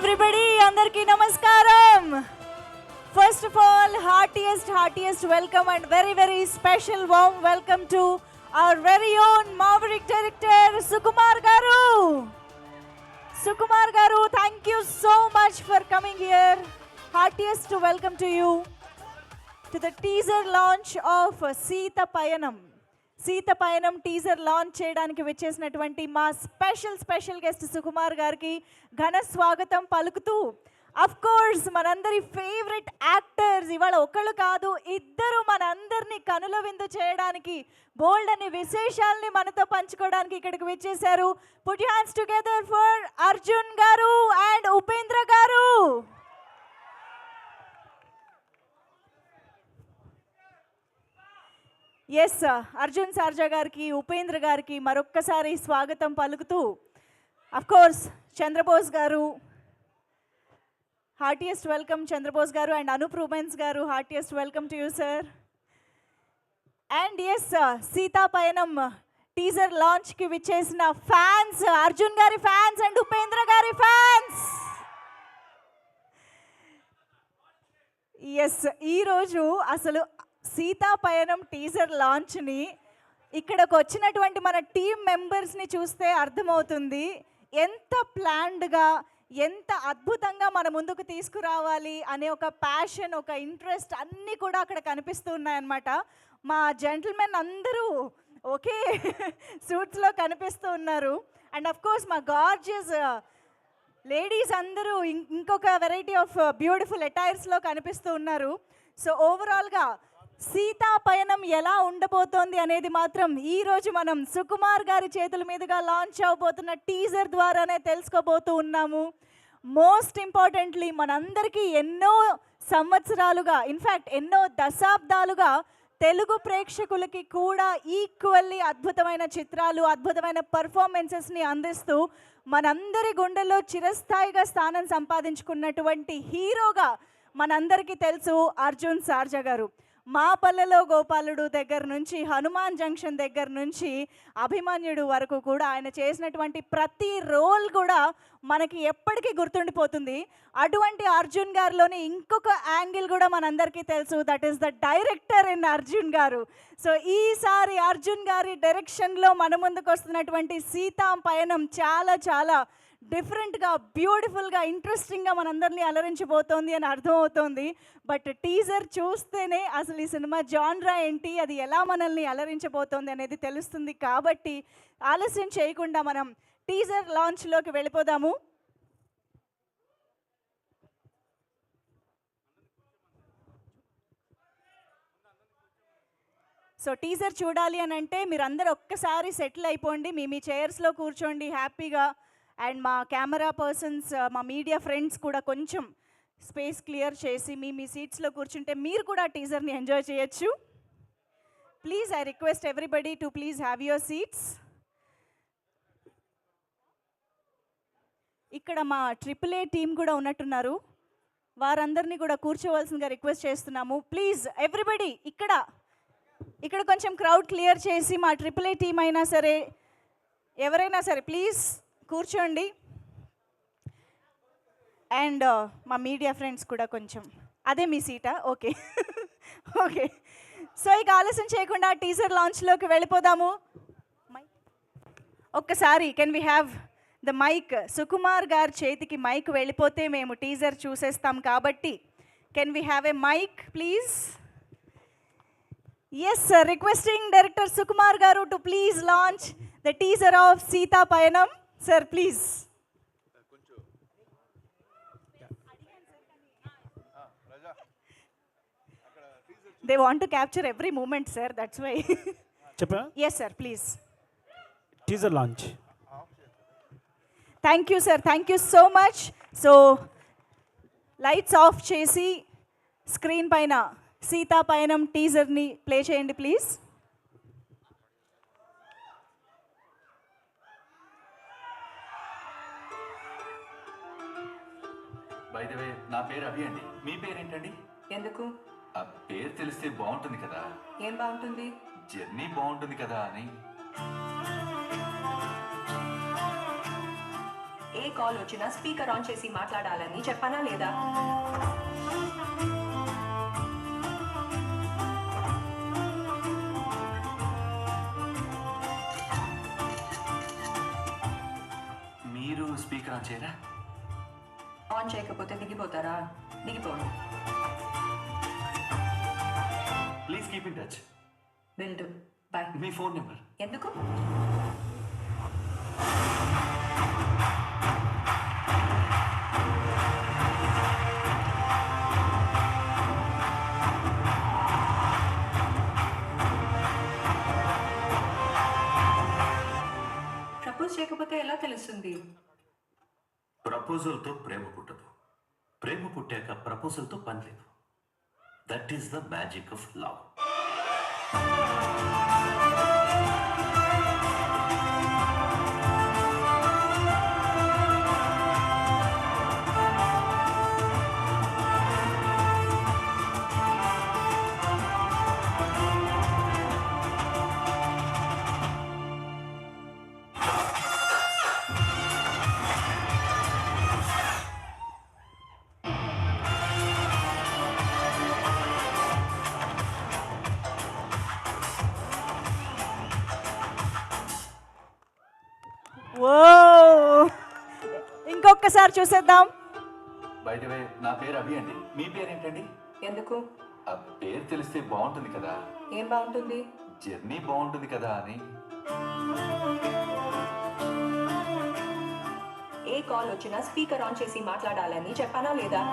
everybody, andarki namaskaram. First of all, heartiest welcome and very special warm welcome to our very own Maverick director Sukumar Garu. Sukumar Garu, thank you so much for coming here. Heartiest welcome to you to the teaser launch of Sita Payanam. Sita పయనం teaser launch చేయడానికి వచ్చేసినటువంటి మా special guest Sukumar గారికి ఘన స్వాగతం పలుకుతూ of course మనందరి favourite actors ఇవాళ ఒకళ్ళు కాదు ఇద్దరు మనందరినీ కనుల విందు చేయడానికి బోల్డ్ అనే విశేషాలని మనతో పంచుకోవడానికి ఇక్కడికి వచ్చేసారు. Put your hands together for Arjun గారు అండ్ ఉపేంద్ర గారు. ఎస్ అర్జున్ సార్జా గారికి ఉపేంద్ర గారికి మరొక్కసారి స్వాగతం పలుకుతూ అఫ్ కోర్స్ చంద్రబోస్ గారు heartiest welcome Chandrabose garu and Anoop Rubens garu heartiest welcome to you sir. And yes Seetha Payanam teaser లాంచ్కి విచ్చేసిన ఫ్యాన్స్, అర్జున్ గారి ఫ్యాన్స్ అండ్ ఉపేంద్ర గారి ఫ్యాన్స్. ఎస్ ఈరోజు అసలు సీతా పయనం టీజర్ లాంచ్ని ఇక్కడికి వచ్చినటువంటి మన టీం మెంబర్స్ని చూస్తే అర్థమవుతుంది ఎంత ప్లాన్డ్గా ఎంత అద్భుతంగా మన ముందుకు తీసుకురావాలి అనే ఒక ప్యాషన్ ఒక ఇంట్రెస్ట్ అన్నీ కూడా అక్కడ కనిపిస్తూ ఉన్నాయన్నమాట. మా జెంటిల్మెన్ అందరూ ఒకే సూట్స్లో కనిపిస్తూ ఉన్నారు. అండ్ అఫ్ కోర్స్ మా గార్జియస్ లేడీస్ అందరూ ఇంకొక వెరైటీ ఆఫ్ బ్యూటిఫుల్ అటైర్స్లో కనిపిస్తూ ఉన్నారు. సో ఓవరాల్గా సీతా పయనం ఎలా ఉండబోతోంది అనేది మాత్రం ఈరోజు మనం సుకుమార్ గారి చేతుల మీదుగా లాంచ్ అవబోతున్న టీజర్ ద్వారానే తెలుసుకోబోతూ ఉన్నాము. మోస్ట్ ఇంపార్టెంట్లీ మనందరికీ ఎన్నో సంవత్సరాలుగా ఇన్ఫ్యాక్ట్ ఎన్నో దశాబ్దాలుగా తెలుగు ప్రేక్షకులకి కూడా ఈక్వల్లీ అద్భుతమైన చిత్రాలు అద్భుతమైన పర్ఫార్మెన్సెస్ని అందిస్తూ మనందరి గుండెల్లో చిరస్థాయిగా స్థానం సంపాదించుకున్నటువంటి హీరోగా మనందరికీ తెలుసు అర్జున్ సార్జా గారు. మా పల్లెలో గోపాలుడు దగ్గర నుంచి హనుమాన్ జంక్షన్ దగ్గర నుంచి అభిమన్యుడు వరకు కూడా ఆయన చేసినటువంటి ప్రతి రోల్ కూడా మనకి ఎప్పటికీ గుర్తుండిపోతుంది. అటువంటి అర్జున్ గారిలోని ఇంకొక యాంగిల్ కూడా మనందరికీ తెలుసు, that is the director in Arjun గారు. సో ఈసారి అర్జున్ గారి డైరెక్షన్లో మన ముందుకు వస్తున్నటువంటి సీతా పయనం చాలా డిఫరెంట్గా బ్యూటిఫుల్గా ఇంట్రెస్టింగ్గా మనందరినీ అలరించబోతోంది అని అర్థమవుతోంది. బట్ టీజర్ చూస్తేనే అసలు ఈ సినిమా జాన్రా ఏంటి, అది ఎలా మనల్ని అలరించబోతోంది అనేది తెలుస్తుంది. కాబట్టి ఆలస్యం చేయకుండా మనం టీజర్ లాంచ్లోకి వెళ్ళిపోదాము. సో టీజర్ చూడాలి అని అంటే మీరందరూ ఒక్కసారి సెటిల్ అయిపోండి, మీ చైర్స్లో కూర్చోండి హ్యాపీగా. అండ్ మా కెమెరా పర్సన్స్ మా మీడియా ఫ్రెండ్స్ కూడా కొంచెం స్పేస్ క్లియర్ చేసి మీ సీట్స్లో కూర్చుంటే మీరు కూడా టీజర్ని ఎంజాయ్ చేయొచ్చు. Please I request everybody to please have your seats. ఇక్కడ మా AAA టీం కూడా ఉన్నట్టున్నారు, వారందరినీ కూడా కూర్చోవలసిందిగా రిక్వెస్ట్ చేస్తున్నాము. ప్లీజ్ ఎవ్రీబడి ఇక్కడ కొంచెం క్రౌడ్ క్లియర్ చేసి మా AAA టీం అయినా సరే ఎవరైనా సరే ప్లీజ్ కూర్చోండి. అండ్ మా మీడియా ఫ్రెండ్స్ కూడా కొంచెం అదే మీ సీటా? Okay okay. సో ఇక ఆలస్యం చేయకుండా టీజర్ లాంచ్లోకి వెళ్ళిపోదాము. ఒక్కసారి can we have the mic? Sukumar గారి చేతికి మైక్ వెళ్ళిపోతే మేము టీజర్ చూసేస్తాం కాబట్టి can we have a mic please? Yes sir, requesting director Sukumar garu to please launch the teaser of Seetha Payanam. Sir, please. They want to capture every moment, sir. That's why. Cheppa? Yes, sir. Please. Teaser launch. Thank you, sir. Thank you so much. So, lights off chesi screen paina Sita Payanam teaser ni play cheyandi, please. By the way, నా పేరు అభి అండి. మీ పేరేంటండి? ఎందుకు? ఆ పేరు తెలిస్తే బాగుంటుంది కదా. ఏం బాగుంటుంది? జర్నీ బాగుంటుంది కదా అని. ఏ ఏ కాల్ వచ్చినా స్పీకర్ ఆన్ చేసి మాట్లాడాలని చెప్పానా లేదా? మీరు స్పీకర్ ఆన్ చేయరా? ఆన్ చేయకపోతే దిగిపోతారా? దిగిపోండి. Please keep in touch. Will do. Bye. మీ ఫోన్ నెంబర్. ఎందుకు? ప్రపోజ్ చేయకపోతే ఎలా తెలుస్తుంది? ప్రపోజల్తో ప్రేమ పుట్టదు, ప్రేమ పుట్టాక ప్రపోజల్తో పని లేదు. That is the magic of love. ఓ ఇంకొకసారి చూసేద్దాం. బై ది వే, నా పేరు అభి అండి. మీ పేరేంటండి? ఎందుకు? ఆ పేరు తెలిస్తే బాగుంటుంది కదా, ఏం బాగుంటుంది? జర్నీ బాగుంటుంది కదా అని. ఏ కాల్ వచ్చినా స్పీకర్ ఆన్ చేసి మాట్లాడాలని చెప్పానా లేదా?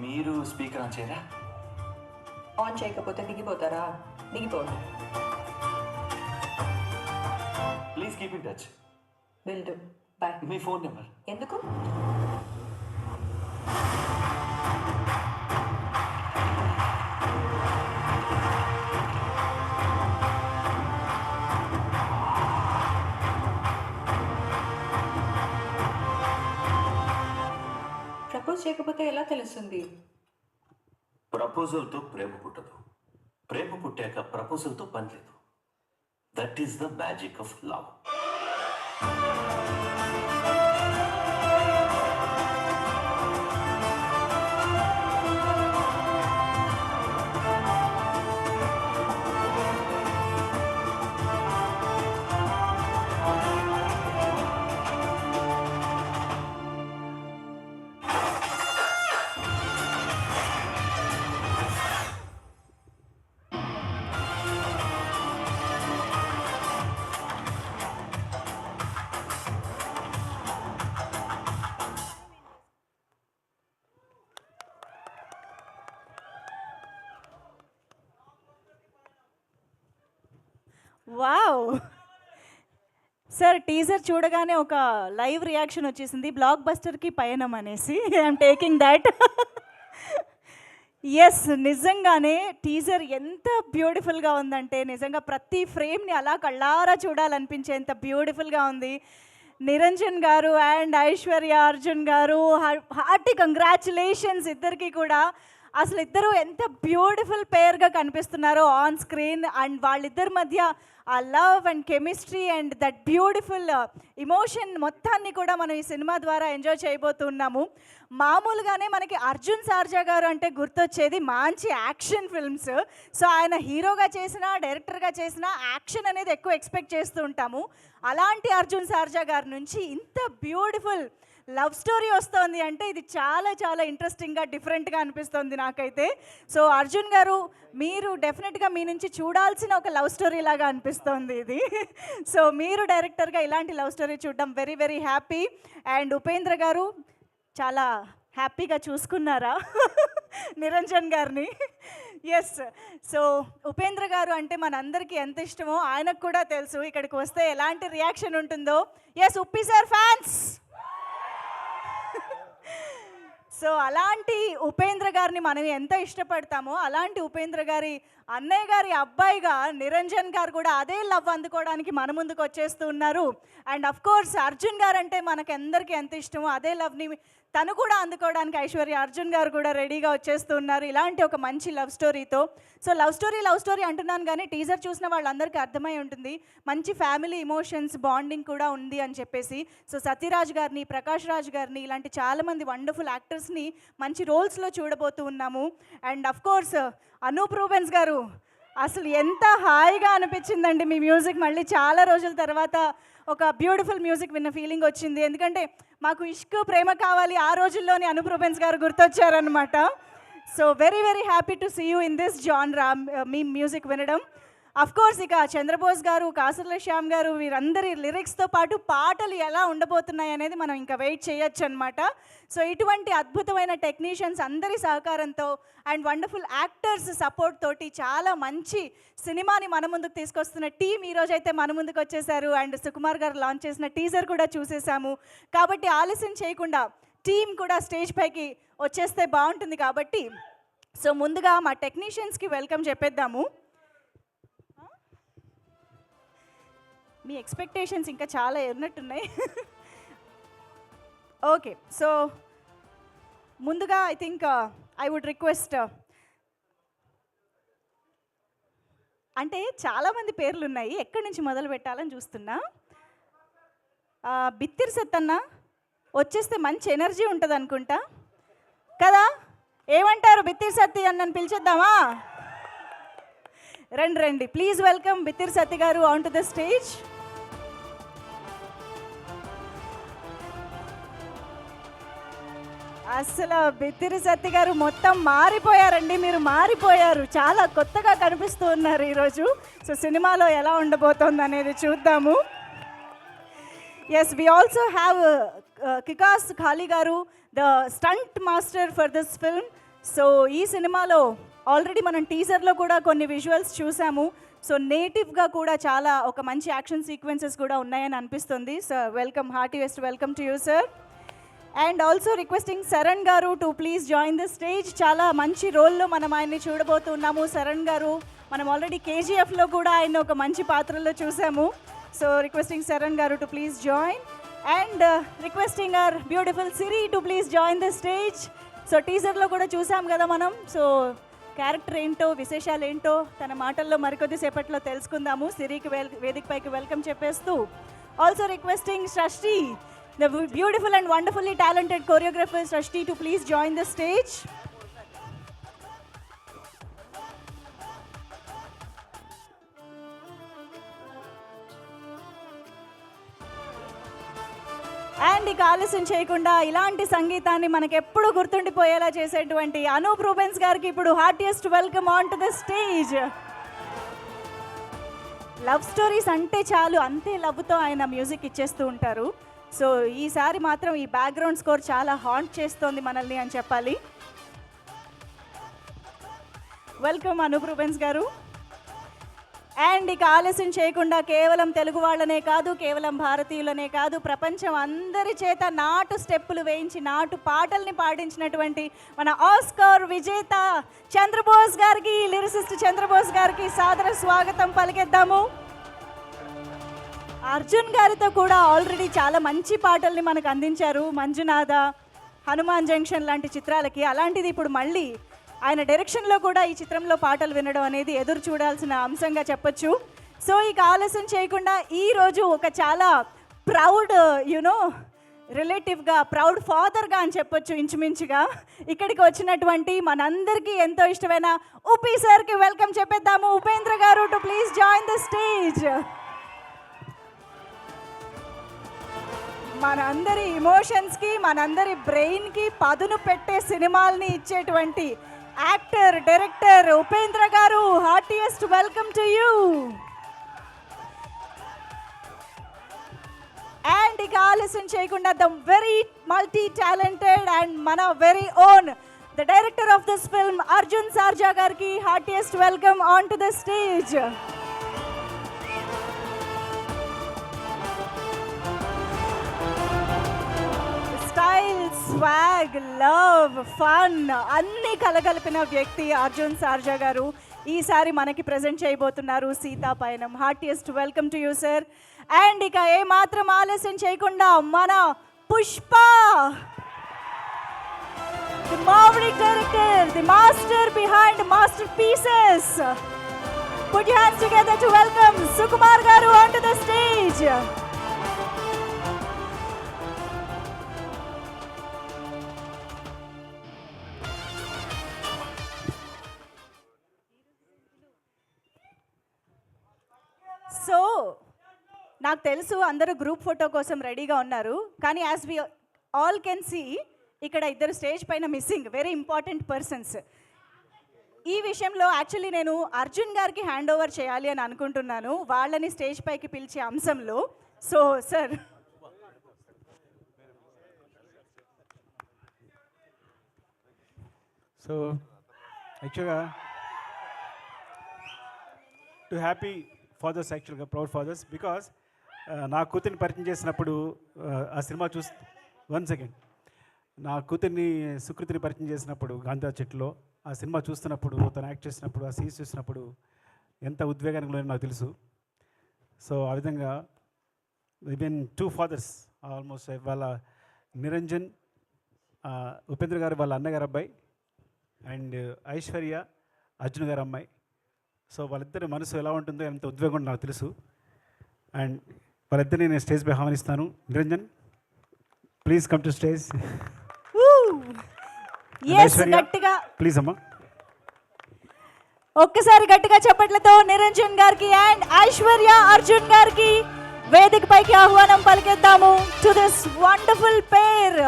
మీరు స్పీకర్ ఆన్ చేయరా? ఆన్ చేయకపోతే దిగిపోతారా? దిగిపోండి. Please keep in touch. Will do. Bye. మీ ఫోన్ నెంబర్. ఎందుకు? ప్రపోజ్ చేయకపోతే ఎలా తెలుస్తుంది? ప్రపోజల్తో ప్రేమ పుట్టదు, ప్రేమ పుట్టాక ప్రపోజల్తో పని లేదు. That is the magic of love. Wow sir, teaser చూడగానే ఒక లైవ్ రియాక్షన్ వచ్చేసింది, బ్లాక్ బస్టర్కి పయనం అనేసి. I'm taking that. ఎస్, నిజంగానే టీజర్ ఎంత బ్యూటిఫుల్గా ఉందంటే నిజంగా ప్రతి ఫ్రేమ్ని అలా కళ్ళారా చూడాలనిపించేంత బ్యూటిఫుల్గా ఉంది. నిరంజన్ గారు అండ్ ఐశ్వర్య అర్జున్ గారు, హార్టీ కంగ్రాచులేషన్స్ ఇద్దరికి కూడా. అసలు ఇద్దరు ఎంత బ్యూటిఫుల్ పేర్గా కనిపిస్తున్నారో ఆన్ స్క్రీన్. అండ్ వాళ్ళిద్దరి మధ్య ఆ love and chemistry and that beautiful emotion మొత్తాన్ని కూడా మనం ఈ సినిమా ద్వారా ఎంజాయ్ చేయబోతున్నాము. మామూలుగానే మనకి అర్జున్ సార్జా గారు అంటే గుర్తొచ్చేది మంచి యాక్షన్ ఫిల్మ్స్. సో ఆయన హీరోగా చేసినా డైరెక్టర్గా చేసినా యాక్షన్ అనేది ఎక్కువ ఎక్స్పెక్ట్ చేస్తూ ఉంటాము. అలాంటి అర్జున్ సార్జా గారి నుంచి ఇంత బ్యూటిఫుల్ లవ్ స్టోరీ వస్తుంది అంటే ఇది చాలా చాలా ఇంట్రెస్టింగ్గా డిఫరెంట్గా అనిపిస్తుంది నాకైతే. సో అర్జున్ గారు, మీరు డెఫినెట్గా మీ నుంచి చూడాల్సిన ఒక లవ్ స్టోరీ లాగా అనిపిస్తుంది ఇది. సో మీరు డైరెక్టర్గా ఇలాంటి లవ్ స్టోరీ చూడడం very very happy. And Upendra గారు చాలా హ్యాపీగా చూసుకున్నారా నిరంజన్ గారిని? ఎస్. సో ఉపేంద్ర గారు అంటే మనందరికీ ఎంత ఇష్టమో ఆయనకు కూడా తెలుసు ఇక్కడికి వస్తే ఎలాంటి రియాక్షన్ ఉంటుందో. Yes, Uppi sir fans. So అలాంటి ఉపేంద్ర గారిని మనం ఎంత ఇష్టపడతామో అలాంటి ఉపేంద్ర గారి అన్నయ్య గారి అబ్బాయిగా నిరంజన్ గారు కూడా అదే లవ్ అందుకోవడానికి మన ముందుకు వచ్చేస్తూ ఉన్నారు. అండ్ అఫ్ కోర్స్ అర్జున్ గారు అంటే మనకందరికీ ఎంత ఇష్టమో అదే లవ్ని తను కూడా అందుకోవడానికి ఐశ్వర్య అర్జున్ గారు కూడా రెడీగా వచ్చేస్తూ ఉన్నారు ఇలాంటి ఒక మంచి లవ్ స్టోరీతో. సో లవ్ స్టోరీ అంటున్నాను కానీ టీజర్ చూసిన వాళ్ళందరికీ అర్థమై ఉంటుంది మంచి ఫ్యామిలీ ఇమోషన్స్ బాండింగ్ కూడా ఉంది అని చెప్పేసి. సో సత్యరాజ్ గారిని, ప్రకాష్ రాజ్ గారిని ఇలాంటి చాలామంది వండర్ఫుల్ యాక్టర్స్ని మంచి రోల్స్లో చూడబోతూ ఉన్నాము. And of course Anoop Rubens garu, అసలు ఎంత హాయిగా అనిపించిందండి మీ మ్యూజిక్. మళ్ళీ చాలా రోజుల తర్వాత ఒక బ్యూటిఫుల్ మ్యూజిక్ విన్న ఫీలింగ్ వచ్చింది. ఎందుకంటే మాకు ఇష్క్ ప్రేమ కావాలి ఆ రోజుల్లోని అనూప్ రూబెన్స్ గారు గుర్తొచ్చారనమాట. So very very happy to see you in this genre మీ మ్యూజిక్ వినడం. అఫ్ కోర్స్ ఇక చంద్రబోస్ గారు, కాసర్ల శ్యామ్ గారు వీరందరి లిరిక్స్తో పాటు పాటలు ఎలా ఉండబోతున్నాయి అనేది మనం ఇంకా వెయిట్ చేయొచ్చు అనమాట. సో ఇటువంటి అద్భుతమైన టెక్నీషియన్స్ అందరి సహకారంతో అండ్ వండర్ఫుల్ యాక్టర్స్ సపోర్ట్ తోటి చాలా మంచి సినిమాని మన ముందుకు తీసుకొస్తున్న టీం ఈరోజైతే మన ముందుకు వచ్చేసారు. అండ్ సుకుమార్ గారు లాంచ్ చేసిన టీజర్ కూడా చూసేసాము. కాబట్టి ఆలస్యం చేయకుండా టీం కూడా స్టేజ్ పైకి వచ్చేస్తే బాగుంటుంది. కాబట్టి సో ముందుగా మా టెక్నీషియన్స్కి వెల్కమ్ చెప్పేద్దాము. మీ ఎక్స్పెక్టేషన్స్ ఇంకా చాలా ఉన్నట్టున్నాయి. ఓకే, సో ముందుగా I think I would request, అంటే చాలామంది పేర్లు ఉన్నాయి, ఎక్కడి నుంచి మొదలు పెట్టాలని చూస్తున్నా. బిత్తిరి సత్తన్న వచ్చేస్తే మంచి ఎనర్జీ ఉంటుంది అనుకుంటా కదా, ఏమంటారు? బిత్తిరి సత్తి అన్నని పిలిచేద్దామా? రండి ప్లీజ్ వెల్కమ్ బిత్తిరి సత్తి గారు ఆన్ టు ద స్టేజ్. అసలు బిత్తిరి సత్తి గారు మొత్తం మారిపోయారండి, మీరు మారిపోయారు, చాలా కొత్తగా కనిపిస్తూ ఉన్నారు ఈరోజు. సో సినిమాలో ఎలా ఉండబోతోంది అనేది చూద్దాము. Yes, we also have kickass Khali garu, the stunt master for this film. So ఈ సినిమాలో ఆల్రెడీ మనం టీజర్లో కూడా కొన్ని విజువల్స్ చూసాము. సో నేటివ్గా కూడా చాలా ఒక మంచి యాక్షన్ సీక్వెన్సెస్ కూడా ఉన్నాయని అనిపిస్తుంది. Sir welcome, heartiest welcome to you sir. And also requesting Sharan garu to please join the stage. చాలా మంచి రోల్లో మనం ఆయన్ని చూడబోతున్నాము. శరణ్ గారు మనం ఆల్రెడీ కేజీఎఫ్లో కూడా ఆయన ఒక మంచి పాత్రలో చూసాము. So requesting Sharan garu to please join. And requesting our beautiful Siri to please join the stage. So టీజర్లో కూడా చూసాం కదా మనం. సో క్యారెక్టర్ ఏంటో, విశేషాలు ఏంటో తన మాటల్లో మరికొద్ది సేపట్లో తెలుసుకుందాము. సిరికి వేదిక పైకి వెల్కమ్ చెప్పేస్తూ ఆల్సో రిక్వెస్టింగ్ సృష్టి, the beautiful and wonderfully talented choreographer Srishti to please join the stage. And ఇక ఆలస్యం చేయకుండా ఇలాంటి సంగీతాన్ని మనకు ఎప్పుడు గుర్తుండిపోయేలా చేసేటువంటి అనూప్ రూబెన్స్ గారికి ఇప్పుడు heartiest welcome on to the stage. Love stories అంటే చాలు, అంతే లవ్తో ఆయన మ్యూజిక్ ఇచ్చేస్తూ ఉంటారు. సో ఈసారి మాత్రం ఈ బ్యాక్గ్రౌండ్ స్కోర్ చాలా హాంట్ చేస్తోంది మనల్ని అని చెప్పాలి. వెల్కమ్ అనూప్ రూబెన్స్ గారు. అండ్ ఇక ఆలస్యం చేయకుండా కేవలం తెలుగు వాళ్ళనే కాదు, కేవలం భారతీయులనే కాదు, ప్రపంచం అందరి చేత నాటు స్టెప్పులు వేయించి నాటు పాటల్ని పాడించినటువంటి మన ఆస్కార్ విజేత చంద్రబోస్ గారికి, లిరిసిస్ట్ చంద్రబోస్ గారికి సాదర స్వాగతం పలికేద్దాము. అర్జున్ గారితో కూడా ఆల్రెడీ చాలా మంచి పాటల్ని మనకు అందించారు, మంజునాథ, హనుమాన్ జంక్షన్ లాంటి చిత్రాలకి. అలాంటిది ఇప్పుడు మళ్ళీ ఆయన డైరెక్షన్లో కూడా ఈ చిత్రంలో పాటలు వినడం అనేది ఎదురు చూడాల్సిన అంశంగా చెప్పొచ్చు. సో ఇక ఆలస్యం చేయకుండా ఈరోజు ఒక చాలా ప్రౌడ్ రిలేటివ్గా, ప్రౌడ్ ఫాదర్గా అని చెప్పొచ్చు ఇంచుమించుగా ఇక్కడికి వచ్చినటువంటి మనందరికీ ఎంతో ఇష్టమైన ఉపి సార్కి వెల్కమ్ చెప్పేద్దాము. ఉపేంద్ర గారు to please join the stage. మనందరి ఇమోషన్స్కి, మనందరి బ్రెయిన్కి పదును పెట్టే సినిమాల్ని ఇచ్చేటువంటి actor, director Upendra garu, heartiest welcome to you. And ఇక ఆలస్యం చేయకుండా the very multi talented and మన very own the director of this film Arjun Sarja గారికి heartiest welcome on to the stage. Style, swag, love, fun అన్నీ కలగలిపిన వ్యక్తి అర్జున్ సార్జా గారు. ఈసారి మనకి ప్రజెంట్ చేయబోతున్నారు Seetha Payanam. Heartiest welcome to you sir. And ఇక ఏ మాత్రం ఆలస్యం చేయకుండా మన Pushpa, the maverick director, the master behind masterpieces. Put your hands together to welcome Sukumar garu onto the stage. So నాకు తెలుసు అందరూ గ్రూప్ ఫోటో కోసం రెడీగా ఉన్నారు, కానీ as we all can see ఇక్కడ ఇద్దరు స్టేజ్ పైన మిస్సింగ్, వెరీ ఇంపార్టెంట్ పర్సన్స్. ఈ విషయంలో యాక్చువల్లీ నేను అర్జున్ గారికి హ్యాండ్ ఓవర్ చేయాలి అని అనుకుంటున్నాను, వాళ్ళని స్టేజ్ పైకి పిలిచే అంశంలో. సో సార్, సో యాక్చువల్గా టు హ్యాపీ ఫాదర్స్, యాక్చువల్గా ప్రౌడ్ ఫాదర్స్, బికాస్ నా కూతుర్ని పరిచయం చేసినప్పుడు ఆ సినిమా వన్ సెకండ్, నా కూతుర్ని సుకృతిని పరిచయం చేసినప్పుడు గాంధీ చెట్టులో ఆ సినిమా చూస్తున్నప్పుడు, తను యాక్ట్ చేసినప్పుడు, ఆ సీన్స్ చూసినప్పుడు ఎంత ఉద్వేగానికి లోనో నాకు తెలుసు. సో ఆ విధంగా ఈవెన్ టూ ఫాదర్స్ ఆల్మోస్ట్, వాళ్ళ నిరంజన్ ఉపేంద్ర గారు వాళ్ళ అన్నగారు అబ్బాయి, అండ్ ఐశ్వర్య అర్జున్ గారు అమ్మాయి. సో వాళ్ళిద్దరి మనసు ఎలా ఉంటుందో, ఎంత ఉద్వేగం నాకు తెలుసు. అండ్ వాళ్ళిద్దరిని నేను స్టేజ్ పై ఆహ్వానిస్తాను. Niranjan, please come to stage. yes, గట్టిగా ప్లీజ్ అమ్మా. ఒక్కసారి గట్టిగా చప్పట్లతో నిరంజన్ గారికి అండ్ ఐశ్వర్య అర్జున్ గారికి వేదిక పైకి ఆహ్వానం పలికేద్దాము. To this wonderful pair.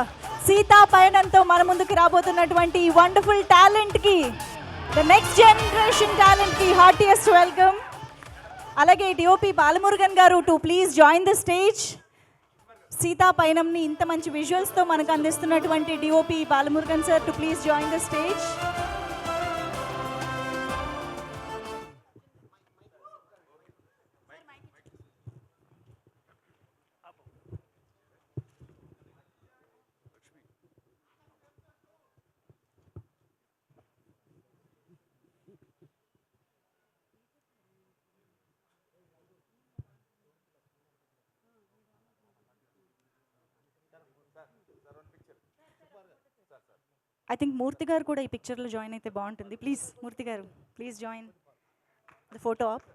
సీతా పయనంతో మన ముందుకు రాబోతున్నటువంటి వండర్ఫుల్ టాలెంట్ కి, ద నెక్స్ట్ జనరేషన్ టాలెంట్ కి హార్టియెస్ట్ వెల్కమ్. అలాగే DOP Balamurugan garu to please join the stage. సీతా పయనంని ఇంత మంచి విజువల్స్తో మనకు అందిస్తున్నటువంటి DOP Balamurugan sir to please join the stage. I think Murthy garu కూడా ఈ పిక్చర్లో జాయిన్ అయితే బాగుంటుంది. ప్లీజ్ మూర్తి గారు, please join the photo op.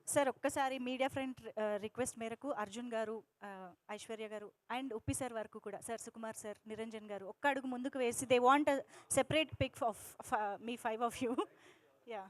Sir ఒక్కసారి మీడియా ఫ్రెండ్ రిక్వెస్ట్ మేరకు అర్జున్ గారు, ఐశ్వర్య గారు అండ్ ఉప్పి సార్ వరకు కూడా, సార్ సుకుమార్ సార్, నిరంజన్ గారు ఒక్క అడుగు ముందుకు వేసి, they want separate pic of me 5 of you. Yeah,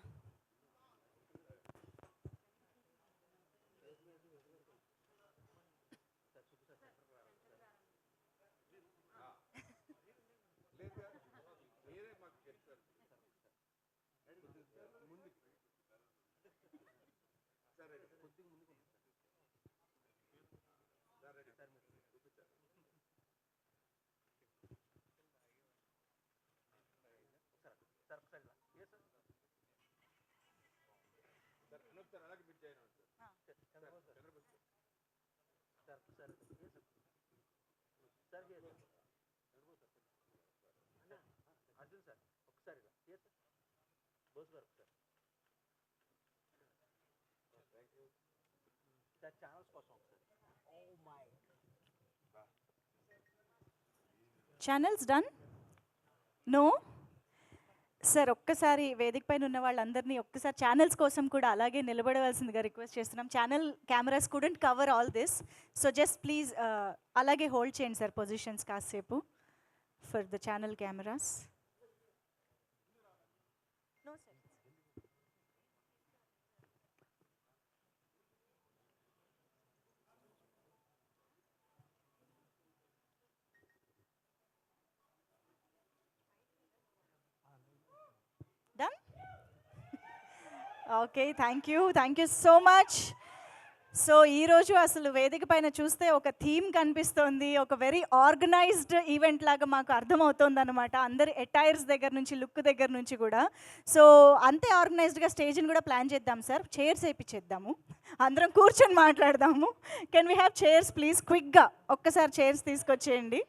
channels done? No sir, ఒక్కసారి వేదిక పైన ఉన్న వాళ్ళందరినీ ఒక్కసారి ఛానల్స్ కోసం కూడా అలాగే నిలబడవలసిందిగా రిక్వెస్ట్ చేస్తున్నాం. Channel cameras couldn't cover all this, so just please అలాగే హోల్డ్ చేయండి సార్ పొజిషన్స్ కాసేపు for the channel cameras. Done? Okay, thank you so much. So ఈరోజు అసలు వేదిక పైన చూస్తే ఒక థీమ్ కనిపిస్తోంది, ఒక వెరీ ఆర్గనైజ్డ్ ఈవెంట్ లాగా మాకు అర్థమవుతోంది అనమాట. అందరి అటైర్స్ దగ్గర నుంచి, లుక్ దగ్గర నుంచి కూడా. సో అంతే ఆర్గనైజ్డ్గా స్టేజ్ని కూడా ప్లాన్ చేద్దాం సార్. చైర్స్ వేయించేద్దాము, అందరం కూర్చొని మాట్లాడదాము. Can we have chairs please? క్విక్గా ఒక్కసారి chairs తీసుకొచ్చేయండి.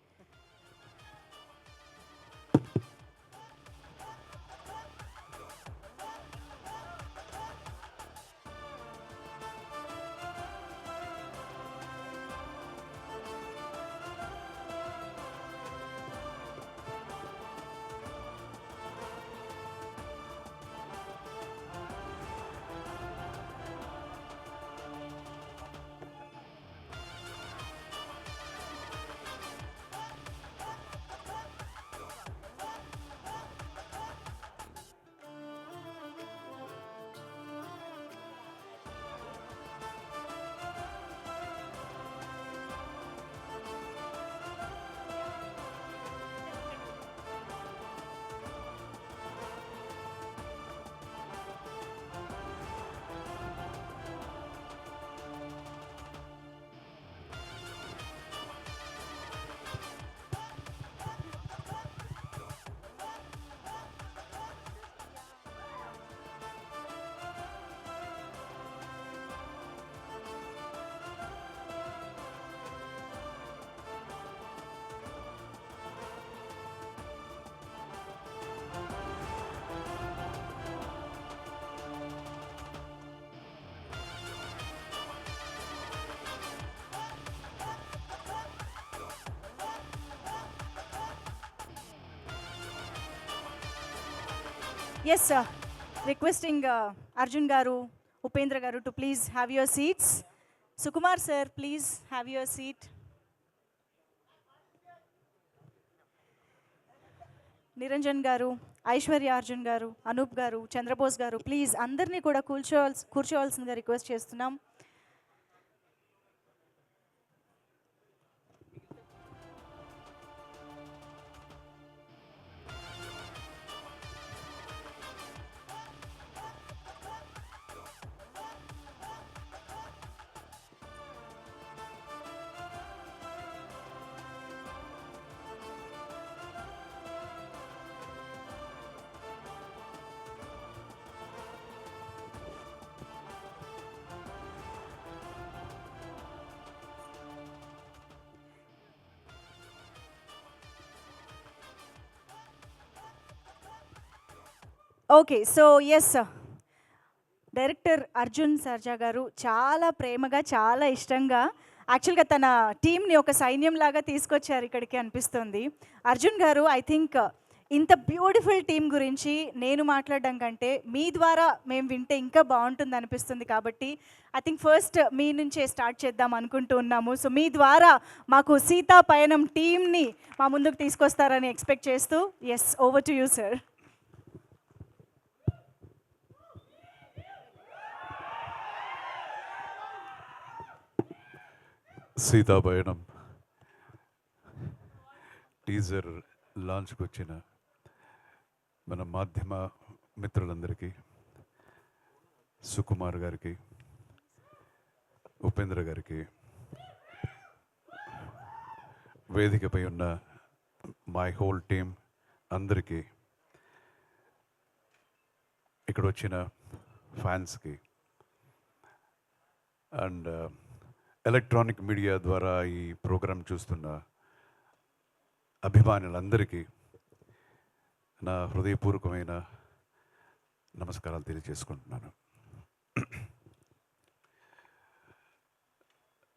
Yes, sir. Requesting Arjun Garu, Upendra Garu to please have your seats. Sukumar sir, please have your seat. Niranjan Garu, Aishwarya Arjun Garu, Anup Garu, Chandrabose Garu, please andarni kuda కూర్చోవాల్సిందిగా request చేస్తున్నాం. Okay, so yes, director Arjun Sarja garu చాలా ప్రేమగా, చాలా ఇష్టంగా యాక్చువల్గా తన టీంని ఒక సైన్యంలాగా తీసుకొచ్చారు ఇక్కడికి అనిపిస్తుంది. అర్జున్ గారు, ఐ థింక్ ఇంత బ్యూటిఫుల్ టీం గురించి నేను మాట్లాడడం కంటే మీ ద్వారా మేము వింటే ఇంకా బాగుంటుంది అనిపిస్తుంది. కాబట్టి ఐ థింక్ ఫస్ట్ మీ నుంచే స్టార్ట్ చేద్దాం అనుకుంటూ ఉన్నాము. సో మీ ద్వారా మాకు సీతా పయనం టీంని మా ముందుకు తీసుకొస్తారని ఎక్స్పెక్ట్ చేస్తూ, yes, over to you sir. Seetha Payanam teaser లాంచ్కి వచ్చిన మన మాధ్యమ మిత్రులందరికీ, సుకుమార్ గారికి, ఉపేంద్ర గారికి, వేదికపై ఉన్న మై హోల్ టీమ్ అందరికీ, ఇక్కడ వచ్చిన ఫ్యాన్స్కి అండ్ ఎలక్ట్రానిక్ మీడియా ద్వారా ఈ ప్రోగ్రాం చూస్తున్న అభిమానులందరికీ నా హృదయపూర్వకమైన నమస్కారాలు తెలియజేసుకుంటున్నాను.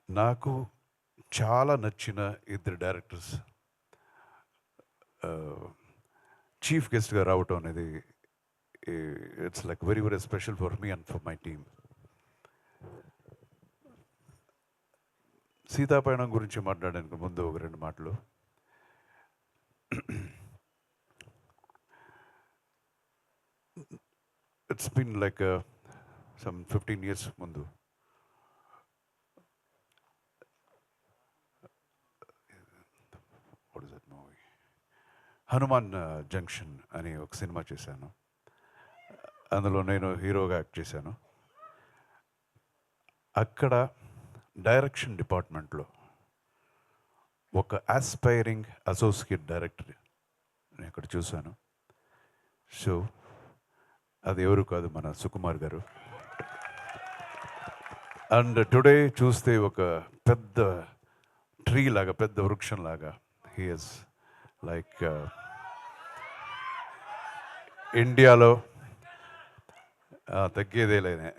నాకు చాలా నచ్చిన ఇద్దరు డైరెక్టర్స్ చీఫ్ గెస్ట్గా రావటం అనేది it's like very very special for me and for my team. Seetha Payanam గురించి మాట్లాడడానికి ముందు ఒక 2 మాటలు. It's been like some 15 years ముందు హనుమాన్ జంక్షన్ అని ఒక సినిమా చేశాను. అందులో నేను హీరోగా యాక్ట్ చేశాను. అక్కడ డైరెక్షన్ డిపార్ట్మెంట్లో ఒక ఆస్పైరింగ్ అసోసియేట్ డైరెక్టర్ నేను అక్కడ చూశాను. సో అది ఎవరు కాదు, మన సుకుమార్ గారు. అండ్ టుడే చూస్తే ఒక పెద్ద ట్రీ లాగా, పెద్ద వృక్షం లాగా హీ హెస్ లైక్ ఇండియాలో తగ్గేదేలేనే.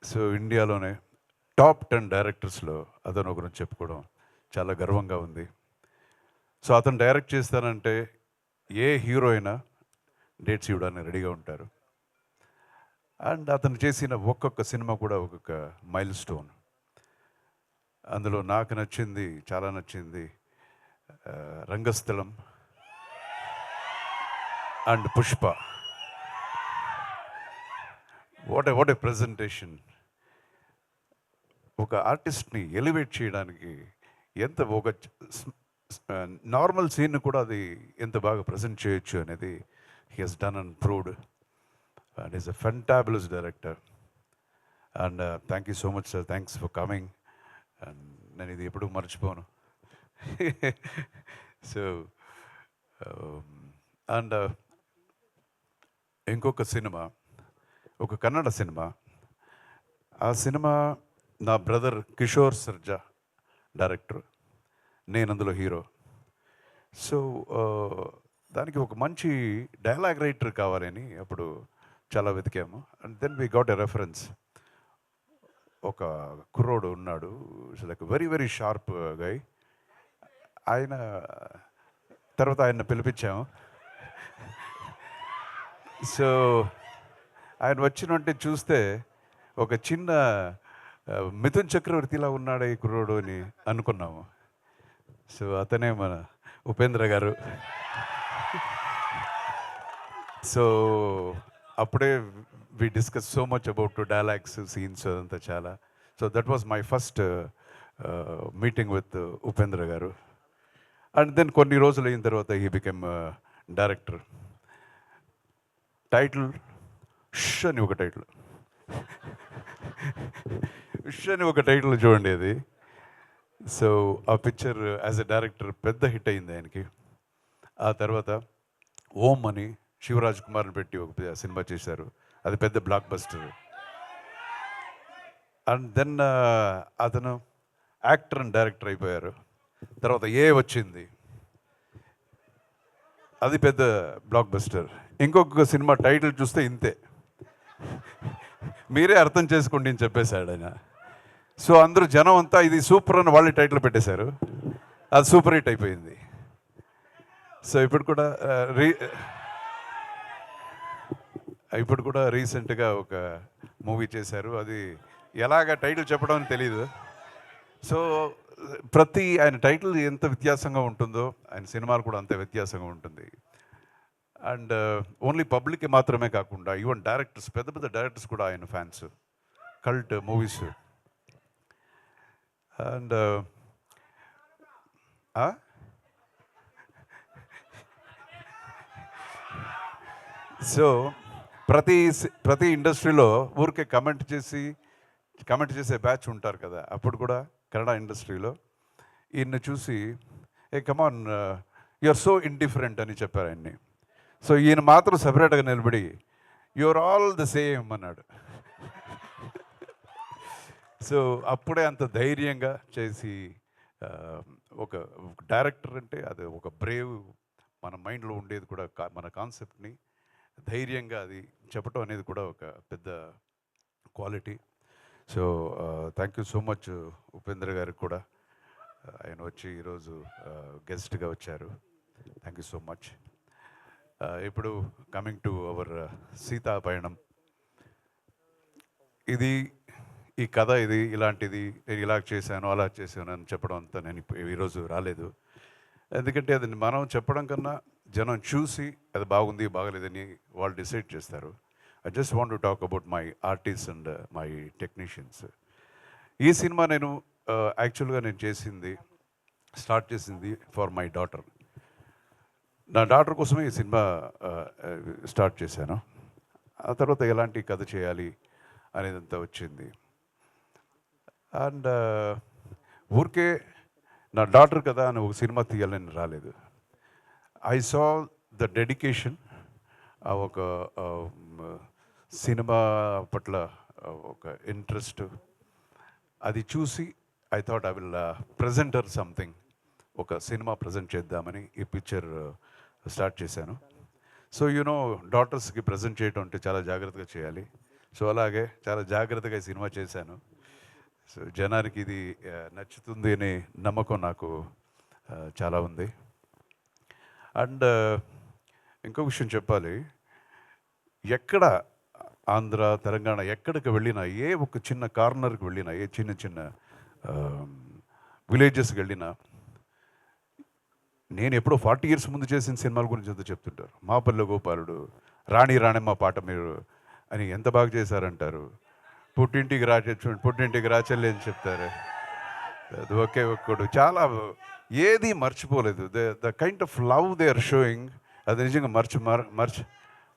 సో ఇండియాలోనే టాప్ 10 డైరెక్టర్స్లో అతను ఒకరు చెప్పుకోవడం చాలా గర్వంగా ఉంది. సో అతను డైరెక్ట్ చేస్తానంటే ఏ హీరో అయినా డేట్స్ ఇవ్వడానికి రెడీగా ఉంటారు. అండ్ అతను చేసిన ఒక్కొక్క సినిమా కూడా ఒక్కొక్క మైల్ స్టోన్. అందులో నాకు నచ్చింది, చాలా నచ్చింది Rangasthalam and Pushpa. What a presentation. ఒక ఆర్టిస్ట్ని ఎలివేట్ చేయడానికి ఎంత ఒక నార్మల్ సీన్ కూడా అది ఎంత బాగా ప్రజెంట్ చేయొచ్చు అనేది he has done and proved. And is a fabulous director. And thank you so much sir, thanks for coming. And నేను ఇది ఎప్పుడూ మర్చిపోను. సో అండ్ ఇంకొక సినిమా, ఒక కన్నడ సినిమా. ఆ సినిమా నా బ్రదర్ కిషోర్ సర్జా డైరెక్టర్, నేను అందులో హీరో. సో దానికి ఒక మంచి డైలాగ్ రైటర్ కావాలని అప్పుడు చాలా వెతికాము. And then we got a reference. ఒక కుర్రోడు ఉన్నాడు, like very very sharp guy. ఆయన తర్వాత ఆయన పిలిపించాము. సో ఆయన వచ్చినంటే చూస్తే ఒక చిన్న మిథున్ చక్రవర్తిలా ఉన్నాడు ఈ కుర్రోడు అని అనుకున్నాము. సో అతనే మన ఉపేంద్ర గారు. సో అప్పుడే we discuss so much about dialogues, scenes అదంతా చాలా. So that was my first meeting with Upendra garu. And then కొన్ని రోజులు అయిన తర్వాత హీ బికెమ్ డైరెక్టర్. టైటిల్ ష్ అని ఒక టైటిల్, ష్ అని ఒక టైటిల్ చూడండి అది. సో ఆ పిక్చర్ యాజ్ ఎ డైరెక్టర్ పెద్ద హిట్ అయింది ఆయనకి. ఆ తర్వాత ఓం అని శివరాజ్ కుమార్ని పెట్టి ఒక సినిమా చేశారు, అది పెద్ద బ్లాక్ బస్టర్. అండ్ దెన్ అతను యాక్టర్ అండ్ డైరెక్టర్ అయిపోయారు. తర్వాత వచ్చింది, అది పెద్ద బ్లాక్ బస్టర్. ఇంకొక సినిమా టైటిల్ చూస్తే ఇంతే, మీరే అర్థం చేసుకోండి అని చెప్పేశాడు ఆయన. సో అందరూ జనం అంతా ఇది సూపర్ అని వాళ్ళే టైటిల్ పెట్టేశారు, అది సూపర్ హిట్ అయిపోయింది. సో ఇప్పుడు కూడా రీసెంట్గా ఒక మూవీ చేశారు, అది ఎలాగ టైటిల్ చెప్పడం అని తెలీదు. సో ఆయన టైటిల్ ఎంత వ్యత్యాసంగా ఉంటుందో ఆయన సినిమాలు కూడా అంతే వ్యత్యాసంగా ఉంటుంది. అండ్ ఓన్లీ పబ్లిక్కి మాత్రమే కాకుండా ఈవెన్ డైరెక్టర్స్, పెద్ద పెద్ద డైరెక్టర్స్ కూడా ఆయన fans, cult movies. And so ప్రతి ఇండస్ట్రీలో ఊరికే కమెంట్ చేసే బ్యాచ్ ఉంటారు కదా. అప్పుడు కూడా కన్నడ ఇండస్ట్రీలో ఈయన్ని చూసి ఏ come on you are so indifferent అని చెప్పారు ఆయన్ని. సో ఈయన మాత్రం సపరేట్గా నిలబడి you are all the same అన్నాడు. సో అప్పుడే అంత ధైర్యంగా చేసి ఆ, ఒక డైరెక్టర్ అంటే అది ఒక బ్రేవ్ మన మైండ్లో ఉండేది కూడా మన కాన్సెప్ట్ని ధైర్యంగా అది చెప్పటం అనేది కూడా ఒక పెద్ద quality. So thank you so much Upendra గారికి కూడా. ఆయన వచ్చి ఈరోజు గెస్ట్గా వచ్చారు. Thank you so much. ఇప్పుడు coming to our Seetha Payanam. ఇది ఈ కథ ఇది ఇలాంటిది, నేను ఇలా చేశాను అలా చేశాను అని చెప్పడం అంతా నేను ఈరోజు రాలేదు. ఎందుకంటే అది మనం చెప్పడం కన్నా జనం చూసి అది బాగుంది బాగలేదని వాళ్ళు డిసైడ్ చేస్తారు. I just want to talk about my artist and my technicians. ఈ సినిమా నేను యాక్చువల్గా నేను స్టార్ట్ చేసింది ఫర్ మై డాటర్. నా డాటర్ కోసమే ఈ సినిమా స్టార్ట్ చేశాను. ఆ తర్వాత ఎలాంటి కథ చేయాలి అనేదంతా వచ్చింది. అండ్ ఊరికే నా డాటర్ కదా అని ఒక సినిమా తీయాలని రాలేదు. ఐ సా ద డెడికేషన్, ఒక సినిమా పట్ల ఒక ఇంట్రెస్ట్, అది చూసి I thought I will presenter something, ఒక సినిమా ప్రజెంట్ చేద్దామని ఈ పిక్చర్ స్టార్ట్ చేశాను. సో డాటర్స్కి ప్రజెంట్ చేయడం అంటే చాలా జాగ్రత్తగా చేయాలి. సో అలాగే చాలా జాగ్రత్తగా ఈ సినిమా చేశాను. సో జనానికి ఇది నచ్చుతుంది అనే నమ్మకం నాకు చాలా ఉంది. అండ్ ఇంకో విషయం చెప్పాలి, ఎక్కడ ఆంధ్ర తెలంగాణ ఎక్కడికి వెళ్ళినా, ఏ ఒక చిన్న కార్నర్కి వెళ్ళినా, ఏ చిన్న చిన్న విలేజెస్కి వెళ్ళినా, నేను ఎప్పుడో 40 years ముందు చేసిన సినిమాల గురించి అంతా చెప్తుంటారు. మా పల్లె గోపాలుడు, రాణి రాణమ్మ పాట మీరు అని ఎంత బాగా చేశారంటారు. పుట్టింటికి పుట్టింటికి రాచెల్లి అని చెప్తారు. అది ఒకే ఒక్కడు చాలా ఏది మర్చిపోలేదు. The kind of love they are showing, అది నిజంగా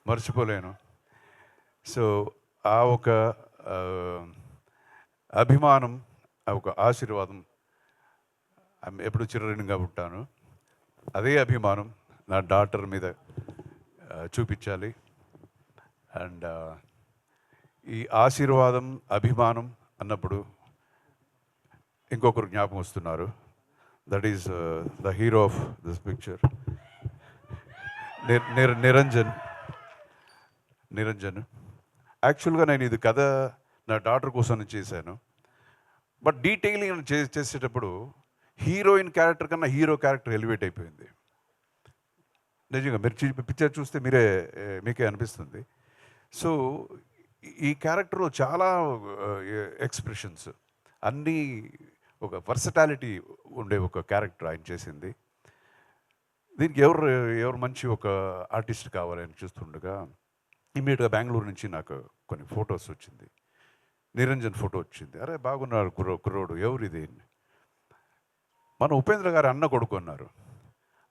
మర్చిపోలేను. సో ఆ ఒక అభిమానం, ఆ ఒక ఆశీర్వాదం ఎప్పుడు చిరరుణంగా ఉంటాను. అదే అభిమానం నా డాటర్ మీద చూపించాలి. అండ్ ఈ ఆశీర్వాదం అభిమానం అన్నప్పుడు ఇంకొకరు జ్ఞాపకం వస్తున్నారు. That is the hero of this picture, Niranjan. యాక్చువల్గా నేను ఇది కథ నా డాటర్ కోసం చేశాను. బట్ డీటెయిలింగ్ చేసేటప్పుడు హీరోయిన్ క్యారెక్టర్ కన్నా హీరో క్యారెక్టర్ ఎలివేట్ అయిపోయింది. నిజంగా మీరు పిక్చర్ చూస్తే మీకే అనిపిస్తుంది. సో ఈ క్యారెక్టర్లో చాలా ఎక్స్ప్రెషన్స్, అన్నీ ఒక వర్సటాలిటీ ఉండే ఒక క్యారెక్టర్ ఆయన చేసింది. దీనికి ఎవరు మంచి ఒక ఆర్టిస్ట్ కావాలని చూస్తుండగా ఇమ్మీడియట్గా బెంగళూరు నుంచి నాకు కొన్ని ఫొటోస్ వచ్చింది. నిరంజన్ ఫోటో వచ్చింది. అరే బాగున్నారు కుర్రోడు, ఎవరు ఇది? మన ఉపేంద్ర గారు అన్న కొడుకు అన్నారు.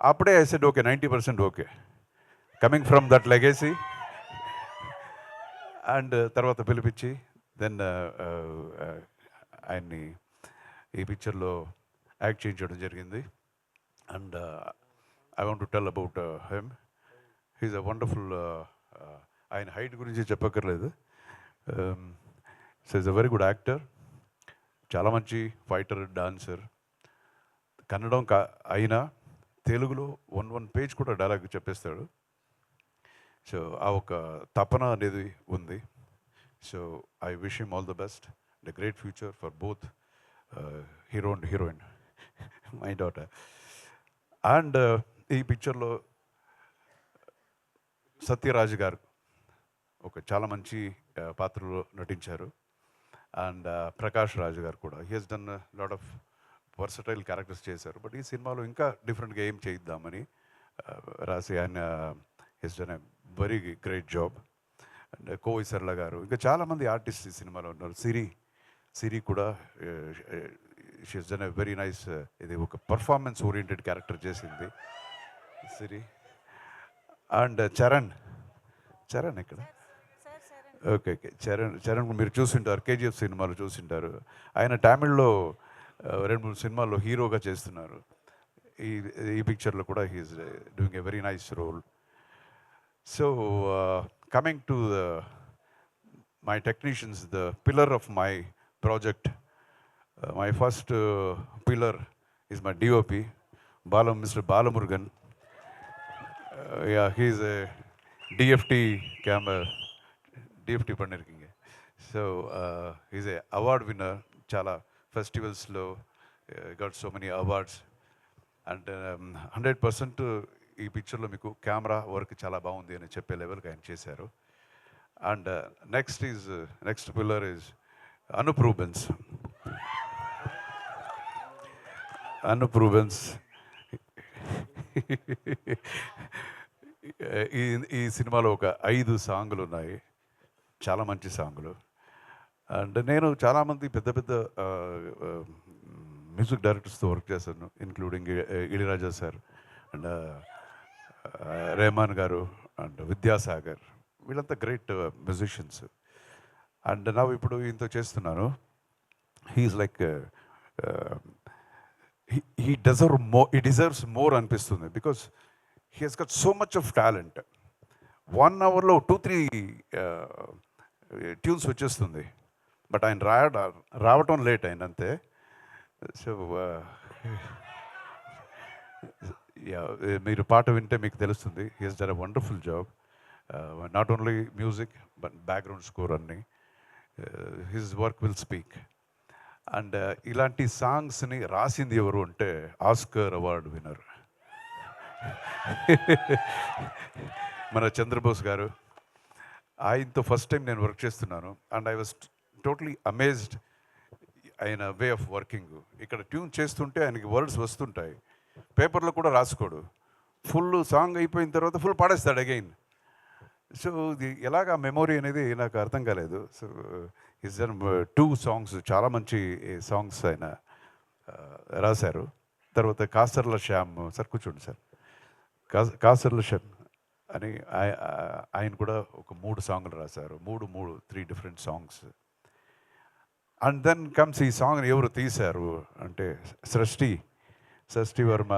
అప్పుడే I said okay, 90% okay, coming from that legacy. And తర్వాత పిలిపించి దెన్ ఆయన్ని ఈ పిక్చర్లో యాక్ట్ చేయించడం జరిగింది. And I want to tell about him. He's a wonderful, ఆయన హైట్ గురించి చెప్పక్కర్లేదు. So is a very good actor, చాలా మంచి ఫైటర్, డాన్సర్. కన్నడం అయినా తెలుగులో 1 పేజ్ కూడా డైలాగ్ చెప్పేస్తాడు. సో ఆ ఒక తపన అనేది ఉంది. So I wish him all the best, the great future for both hero and heroine, my daughter. And ఈ పిక్చర్లో సత్యరాజ్ గారు ఒక చాలా మంచి పాత్రలో నటించారు. అండ్ ప్రకాష్ రాజ్ గారు కూడా, he has done lot of versatile characters చేశారు. బట్ ఈ సినిమాలో ఇంకా డిఫరెంట్గా ఏం చేయిద్దామని రాసి ఆయన has done a very great job. And Kovai Sarala garu, ఇంకా చాలామంది ఆర్టిస్ట్ ఈ సినిమాలో ఉన్నారు. సిరి కూడా she has done a very nice, ఇది ఒక పర్ఫార్మెన్స్ ఓరియంటెడ్ క్యారెక్టర్ చేసింది సిరి. అండ్ చరణ్ ఇక్కడ ఓకే చరణ్ మీరు చూసింటారు, కేజీఎఫ్ సినిమాలో చూసింటారు. ఆయన తమిళ్లో 2-3 సినిమాల్లో హీరోగా చేస్తున్నారు. ఈ పిక్చర్లో కూడా he's doing a very nice role. So coming to my technicians, the pillar of my project My first pillar is my DOP, Mr. Balamurugan. Yeah, he's a DFT camera, DFT பண்ணிருக்கீங்க. So he's a award winner. చాలా festivals-లో got so many awards. And 100% ఈ పిక్చర్లో మీకు camera work చాలా బాగుంది అని చెప్పే లెవెల్కి ఆయన చేశారు. And next pillar is Anoop Rubens. ఈ సినిమాలో ఒక 5 సాంగులు ఉన్నాయి, చాలా మంచి సాంగులు. అండ్ నేను చాలామంది పెద్ద పెద్ద మ్యూజిక్ డైరెక్టర్స్తో వర్క్ చేశాను, including Ilaiyaraaja sir and Rahman garu and Vidyasagar. వీళ్ళంతా గ్రేట్ మ్యూజిషియన్స్. అండ్ నా ఇప్పుడు ఈయనతో చేస్తున్నాను. He's like he deserves more అనిపిస్తుంది, because he has got so much of talent. 1 అవర్లో 2-3 ట్యూన్స్ వచ్చేస్తుంది, బట్ ఆయన రావటం లేట్ అయిన అంతే. సో మీరు పాట వింటే మీకు తెలుస్తుంది. He has done a wonderful job, not only music but background score అన్నీ. His work will speak. And ఇలాంటి సాంగ్స్ని రాసింది ఎవరు అంటే ఆస్కర్ అవార్డు విన్నర్ మన చంద్రబోస్ గారు. ఆయనతో ఫస్ట్ టైం నేను వర్క్ చేస్తున్నాను. And I was totally amazed ఆయన వే ఆఫ్ వర్కింగ్. ఇక్కడ ట్యూన్ చేస్తుంటే ఆయనకి వర్డ్స్ వస్తుంటాయి, పేపర్లో కూడా రాసుకోడు. ఫుల్ సాంగ్ అయిపోయిన తర్వాత ఫుల్ పాడేస్తాడు అగైన్. సో ఇది ఎలాగా మెమొరీ అనేది నాకు అర్థం కాలేదు. సో ఈజ్ దన్ 2 సాంగ్స్, చాలా మంచి సాంగ్స్ ఆయన రాశారు. తర్వాత కాసర్ల శ్యామ్ సార్, కూర్చోండి సార్, కాసర్ల శ్యామ్ అని ఆయన కూడా ఒక 3 సాంగ్లు రాశారు. 3 different songs. And then comes ఈ సాంగ్ ఎవరు తీశారు అంటే Srishti Varma.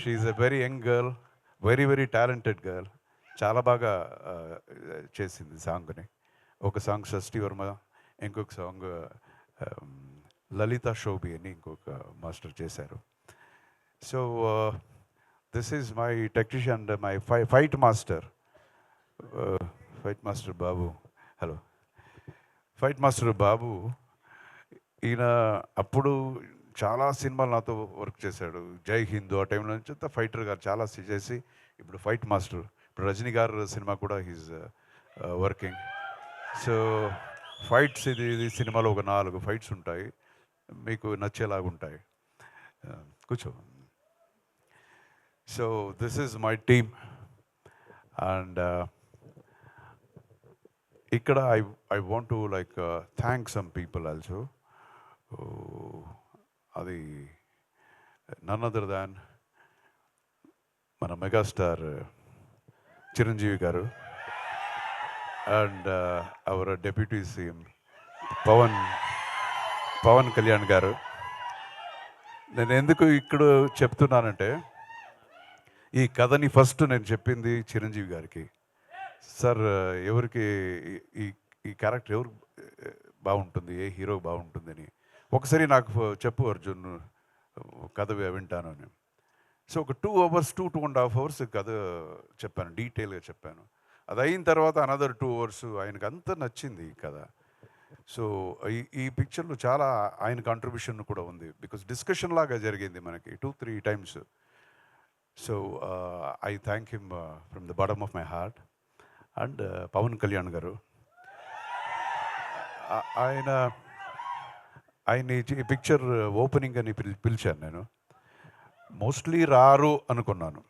She's a very young girl, very talented girl. చాలా బాగా చేసింది సాంగ్ని. ఒక సాంగ్ సృష్టి వర్మ, ఇంకొక సాంగ్ లలితా శోభి అని ఇంకొక మాస్టర్ చేశారు. So this is my technician and my fight master Babu. Hello, fight master Babu. ఈయన అప్పుడు చాలా సినిమాలు నాతో వర్క్ చేశాడు. జై హిందూ ఆ టైంలో నుంచి అంతా ఫైటర్ గారు చాలా చేసి ఇప్పుడు ఫైట్ మాస్టర్. ఇప్పుడు రజనీ గారు సినిమా కూడా హీజ్ వర్కింగ్. సో ఫైట్స్ ఇది సినిమాలో ఒక 4 ఫైట్స్ ఉంటాయి, మీకు నచ్చేలాగా ఉంటాయి. కూర్చో. So this is my team. And ఇక్కడ I want to like thank some people also. అది నన్ అదర్ దాన్ మన megastar Chiranjeevi garu and our deputy CM Pawan Kalyan garu. నేను ఎందుకు ఇక్కడ చెప్తున్నానంటే, ఈ కథని ఫస్ట్ నేను చెప్పింది చిరంజీవి గారికి. సార్, ఎవరికి ఈ క్యారెక్టర్ ఎవరు బాగుంటుంది, ఏ హీరో బాగుంటుందని ఒకసారి నాకు చెప్పు అర్జున్, కథ వింటాను అని. సో ఒక 2 hours 2.5 hours కథ చెప్పాను, డీటెయిల్గా చెప్పాను. అది అయిన తర్వాత అనదర్ 2 hours ఆయనకు అంత నచ్చింది ఈ కథ. సో ఈ పిక్చర్లో చాలా ఆయన కాంట్రిబ్యూషన్ కూడా ఉంది, బికాస్ డిస్కషన్ లాగా జరిగింది మనకి 2-3 times. So I thank him from the bottom of my heart. And Pawan Kalyan garu, ఆయన ఈ పిక్చర్ ఓపెనింగ్ అని పిలిచాను నేను. మోస్ట్లీ రారు అనుకున్నాను,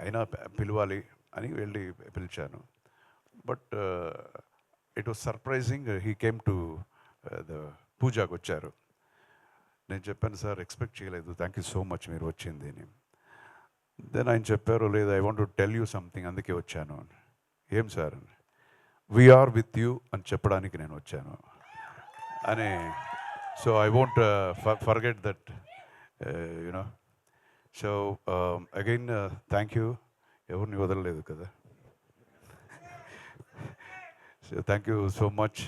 అయినా పిలవాలి అని వెళ్ళి పిలిచాను. But it was surprising, he came to the పూజాకి వచ్చారు. నేను చెప్పాను, సార్ ఎక్స్పెక్ట్ చేయలేదు, థ్యాంక్ యూ సో మచ్ మీరు వచ్చింది అని. దెన్ ఆయన చెప్పారు, లేదు I want to tell you something, అందుకే వచ్చాను. ఏం సార్ అని. వీఆర్ విత్ యూ అని చెప్పడానికి నేను వచ్చాను అని. So I won't forget that, you know. So again thank you, ఎవరిని వదలలేదు కదా. So thank you so much.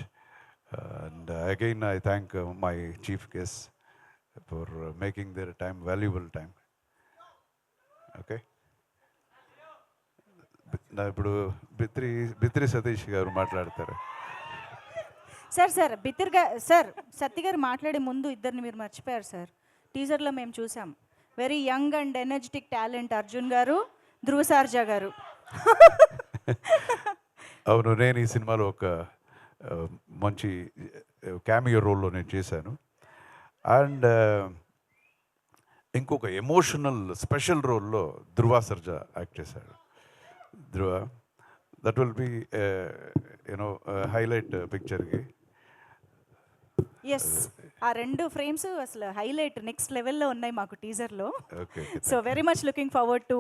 And again, I thank my chief guests for making their time valuable time. Okay. నా ఇప్పుడు బిత్రి సతీష్ గారు మాట్లాడతారు. సార్ సార్ సత్తి గారు మాట్లాడే ముందు ఇద్దరిని మీరు మర్చిపోయారు సార్. టీజర్లో మేము చూసాం very young and energetic talent Arjun గారు, ధ్రువ సార్జా గారు. అవును, నేను ఈ సినిమాలో ఒక మంచి క్యామియో రోల్లో నేను చేశాను. అండ్ ఇంకొక ఎమోషనల్ స్పెషల్ రోల్లో ధ్రువ సర్జా యాక్ట్ చేశాడు. Dhruva, that will be you know highlight పిక్చర్కి. ఎస్, ఆ 2 ఫ్రేమ్స్ అసలు హైలైట్ నెక్స్ట్ లెవెల్లో ఉన్నాయి మాకు టీజర్లో. Okay, so very much looking forward to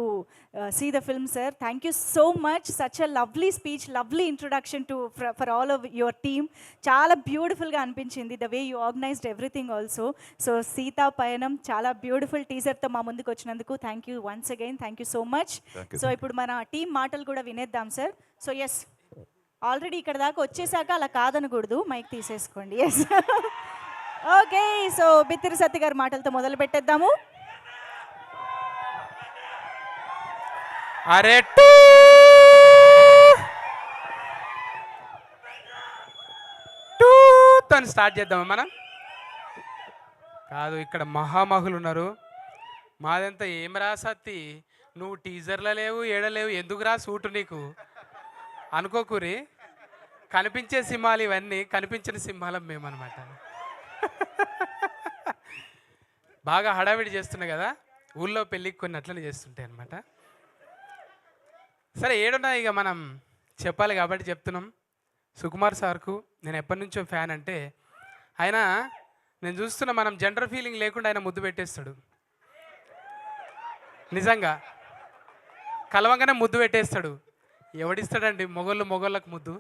see the film sir. Thank you so much. Such a lovely speech, lovely introduction to for all of your team. చాలా బ్యూటిఫుల్గా అనిపించింది the way you organized everything also. So Seetha Payanam చాలా beautiful టీజర్తో మా ముందుకు వచ్చినందుకు thank you once again. Thank you so much. So ఇప్పుడు మన టీం మాటలు కూడా వినేద్దాం సార్. సో ఎస్, ఆల్రెడీ ఇక్కడ దాకా వచ్చేసాక అలా కాదనకూడదు, మైక్ తీసేసుకోండి. Yes, okay. So Bithiri Sathi గారి మాటలతో మొదలు పెట్టేద్దాము. అరే తను స్టార్ట్ చేద్దామా మనం? కాదు, ఇక్కడ మహామహులు ఉన్నారు. మాదంతా ఏం రా సత్తి, నువ్వు టీజర్లో లేవు, ఏడలేవు, ఎందుకురా సూటు నీకు అనుకోకూరి. కనిపించే సింహాలు ఇవన్నీ, కనిపించిన సింహాలం మేమన్నమాట. బాగా హడావిడి చేస్తున్నాయి కదా, ఊళ్ళో పెళ్ళికి కొన్ని అట్లనే చేస్తుంటాయి అనమాట. సరే, ఏడున్నా ఇక మనం చెప్పాలి కాబట్టి చెప్తున్నాం. సుకుమార్ సార్కు నేను ఎప్పటి నుంచో ఫ్యాన్. అంటే ఆయన, నేను చూస్తున్నా, మనం జెండర్ ఫీలింగ్ లేకుండా ఆయన ముద్దు పెట్టేస్తాడు. నిజంగా కలవంగానే ముద్దు పెట్టేస్తాడు. ఎవడిస్తాడండి మొగోళ్ళకు ముద్దు?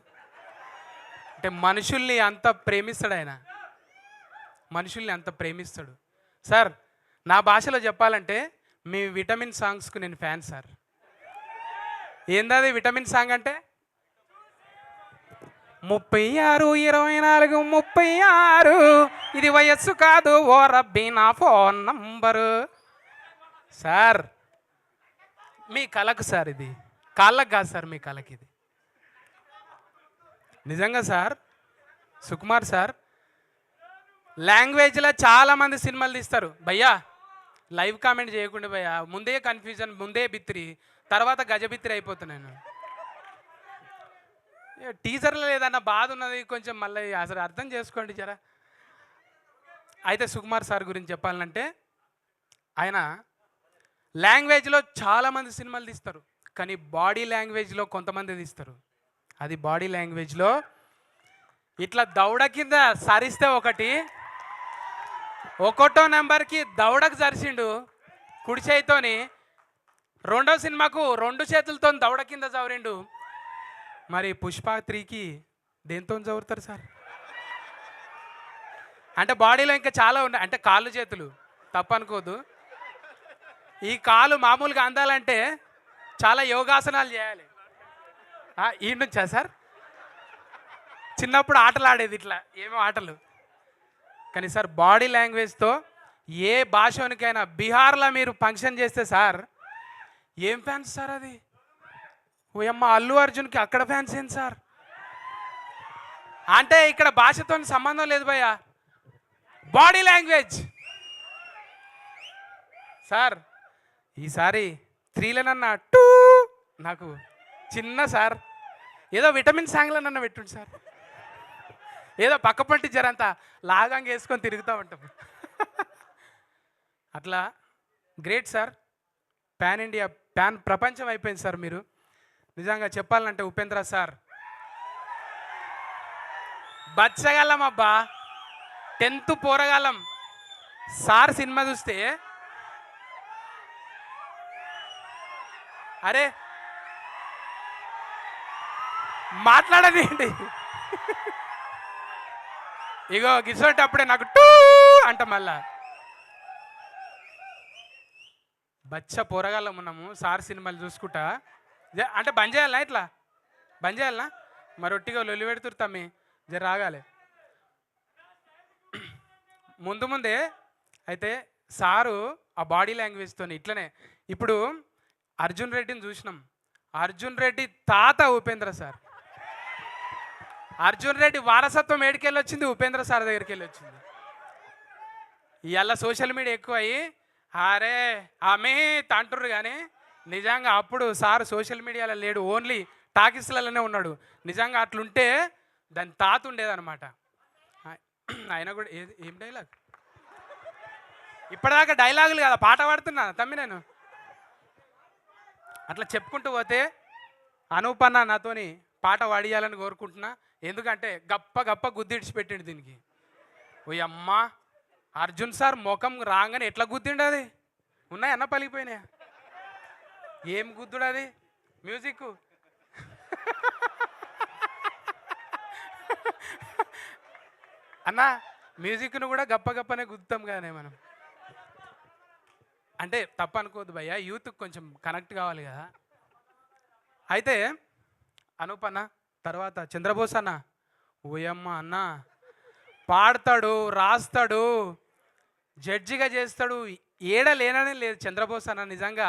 అంటే మనుషుల్ని అంత ప్రేమిస్తాడు ఆయన, మనుషుల్ని అంత ప్రేమిస్తాడు. సార్, నా భాషలో చెప్పాలంటే మీ విటమిన్ సాంగ్స్కు నేను ఫ్యాన్ సార్. ఏందది విటమిన్ సాంగ్ అంటే? 36, 24, 36 ఇది వయస్సు కాదు ఓ రబ్బీ నా ఫోన్ నంబరు. సార్, మీ కళకు సార్, ఇది కాళ్ళకు కాదు సార్, మీ కళకి ఇది. నిజంగా సార్, సుకుమార్ సార్ లాంగ్వేజ్లో చాలామంది సినిమాలు తీస్తారు భయ్యా. లైవ్ కామెంట్ చేయకుండా భయ్యా, ముందే కన్ఫ్యూజన్, ముందే బిత్రి, తర్వాత గజబిత్రి అయిపోతున్నాను. టీజర్లో లేదన్న బాధ ఉన్నది కొంచెం, మళ్ళీ అసలు అర్థం చేసుకోండి జరా. అయితే సుకుమార్ సార్ గురించి చెప్పాలంటే, ఆయన లాంగ్వేజ్లో చాలామంది సినిమాలు తీస్తారు, కానీ బాడీ లాంగ్వేజ్లో కొంతమంది తీస్తారు. అది బాడీ లాంగ్వేజ్లో ఇట్లా దౌడ కింద సరిస్తే ఒకటో నెంబర్కి దౌడకు సరిసిండు కుడి చేయితోని. రెండో సినిమాకు 2 చేతులతో దౌడ కింద చవరిండు. మరి పుష్ప 3కి దేంతో చదువుతారు సార్? అంటే బాడీలో ఇంకా చాలా ఉన్నాయి, అంటే కాళ్ళు చేతులు తప్పనుకోదు. ఈ కాలు మామూలుగా అందాలంటే చాలా యోగాసనాలు చేయాలి. ఈ నుంచా సార్? చిన్నప్పుడు ఆటలు ఆడేది ఇట్లా, ఏమో ఆటలు. కానీ సార్, బాడీ లాంగ్వేజ్తో ఏ భాషనికైనా, బీహార్లో మీరు ఫంక్షన్ చేస్తే సార్, ఏం ఫ్యాన్స్ సార్ అది? ఓయమ్మ, అల్లు అర్జున్కి అక్కడ ఫ్యాన్స్ ఏంటి సార్? అంటే ఇక్కడ భాషతో సంబంధం లేదు భయ్య, బాడీ లాంగ్వేజ్. సార్, ఈసారి 3లనన్నా నాకు చిన్న సార్ ఏదో విటమిన్ సాంగ్లనన్నా పెట్టుండి సార్. ఏదో పక్కపంటి జరంతా లాగంగా వేసుకొని తిరుగుతూ ఉంటాం. అట్లా great sir. Pan India, pan ప్రపంచం అయిపోయింది సార్ మీరు. నిజంగా చెప్పాలంటే ఉపేంద్ర సార్ బచ్చగలం అబ్బా, 10th పోరగాలం. సార్ సినిమా చూస్తే అరే మాట్లాడదేంటి, ఇగో గిసోటప్పుడే నాకు అంట. మళ్ళా బచ్చ పోరగాళ్ళం ఉన్నాము సార్ సినిమాలు చూసుకుంటా. అంటే బంద్ చేయాలనా? ఇట్లా బంద్ చేయాలనా? మరి ఒట్టిగా లొల్లి పెడుతురు తమ్మి, జర రాగాలి. ముందు ముందే అయితే సారు ఆ బాడీ లాంగ్వేజ్తో ఇట్లనే ఇప్పుడు అర్జున్ రెడ్డిని చూసినాం. అర్జున్ రెడ్డి తాత ఉపేంద్ర సార్. అర్జున్ రెడ్డి వారసత్వం ఏడికెళ్ళి వచ్చింది, ఉపేంద్ర సార్ దగ్గరికి వెళ్ళి వచ్చింది. ఇవాళ సోషల్ మీడియా ఎక్కువ అయ్యి అరే ఆమె తంటుర్రు, కానీ నిజంగా అప్పుడు సార్ సోషల్ మీడియాలో లేడు, ఓన్లీ టాకీస్లలోనే ఉన్నాడు. నిజంగా అట్లుంటే దాని తాత ఉండేదన్నమాట. ఆయన కూడా ఏం డైలాగ్, ఇప్పటిదాకా డైలాగులు కదా పాట పాడుతున్నా తమ్మి నేను. అట్లా చెప్పుకుంటూ పోతే అనూపన్న నాతోని పాట పాడియాలని కోరుకుంటున్నా. ఎందుకంటే గప్ప గప్ప గుద్దిడిచి పెట్టిండు దీనికి. ఓ అమ్మ అర్జున్ సార్ ముఖం రాగానే ఎట్లా గుద్దిండు, అది ఉన్నాయన్న పలిగిపోయినాయా, ఏం గుద్దుడు అది మ్యూజిక్. అన్న మ్యూజిక్ను కూడా గప్ప గప్పనే గుద్దుతాం కానీ మనం. అంటే తప్పు అనుకోవద్దు భయ్య, యూత్కి కొంచెం కనెక్ట్ కావాలి కదా. అయితే అనూప్ అన్న తర్వాత చంద్రబోస్ అన్న, ఓయమ్మ అన్న పాడతాడు, రాస్తాడు, జడ్జిగా చేస్తాడు, ఏడ లేననే లేదు చంద్రబోస్ అన్న. నిజంగా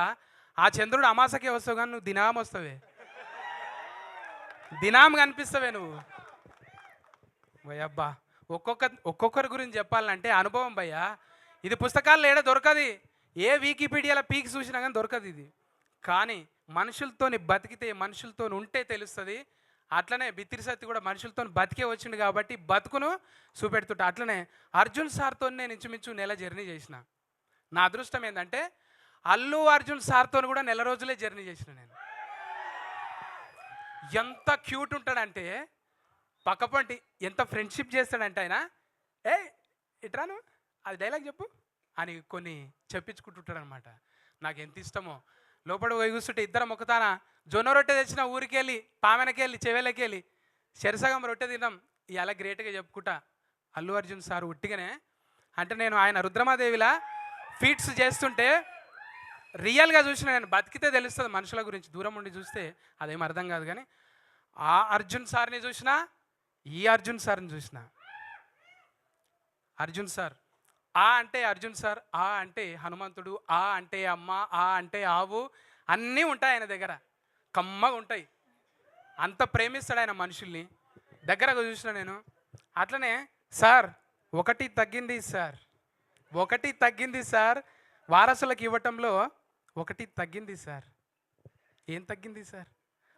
ఆ చంద్రుడు అమాసకే వస్తావు కానీ నువ్వు దినాం వస్తావే, దినాం కనిపిస్తావే నువ్వు. భయ్యబ్బా ఒక్కొక్కరి గురించి చెప్పాలంటే అనుభవం భయ్యా. ఇది పుస్తకాల్లో ఏడ దొరకది, ఏ వికీపీడియాలో పీకి చూసినా కానీ దొరకదు ఇది. కానీ మనుషులతోని బతికితే, మనుషులతో ఉంటే తెలుస్తుంది. అట్లనే బిత్తిరి సత్తి కూడా మనుషులతో బతికే వచ్చిండు కాబట్టి బతుకును చూపెడుతుంటా. అట్లనే అర్జున్ సార్తో నేను ఇంచుమించు నెల జర్నీ చేసిన. నా అదృష్టం ఏంటంటే అల్లు అర్జున్ సార్తో కూడా నెల రోజులే జర్నీ చేసిన నేను. ఎంత క్యూట్ ఉంటాడంటే పక్కపంటి, ఎంత ఫ్రెండ్షిప్ చేస్తాడంటే ఆయన, ఏ ఇట్రాను అది డైలాగ్ చెప్పు అని కొన్ని చెప్పించుకుంటుంటాడు అనమాట. నాకు ఎంత ఇష్టమో. లోపల పోయి కూర్చుంటే ఇద్దరం ఒకతాన జొన్న రొట్టె తెచ్చిన ఊరికి వెళ్ళి, పామెనకి వెళ్ళి, చెవెలకి వెళ్ళి చెరసగం రొట్టె తిన్నాం. ఇలా గ్రేట్గా చెప్పుకుంటా అల్లు అర్జున్ సార్ ఉట్టిగానే. అంటే నేను ఆయన రుద్రమాదేవిలా ఫీట్స్ చేస్తుంటే రియల్గా చూసిన, నేను బతికితే తెలుస్తుంది మనుషుల గురించి, దూరం ఉండి చూస్తే అదేం అర్థం కాదు. కానీ ఆ అర్జున్ సార్ని చూసినా, ఈ అర్జున్ సార్ని చూసిన. అర్జున్ సార్ ఆ అంటే అర్జున్ సార్, ఆ అంటే హనుమంతుడు, ఆ అంటే అమ్మ, ఆ అంటే ఆవు, అన్నీ ఉంటాయి ఆయన దగ్గర, కమ్మగా ఉంటాయి. అంత ప్రేమిస్తాడు ఆయన మనుషుల్ని. దగ్గరగా చూసిన నేను. అట్లనే సార్ ఒకటి తగ్గింది సార్, ఒకటి తగ్గింది సార్, వారసులకు ఇవ్వటంలో ఒకటి తగ్గింది సార్. ఏం తగ్గింది సార్?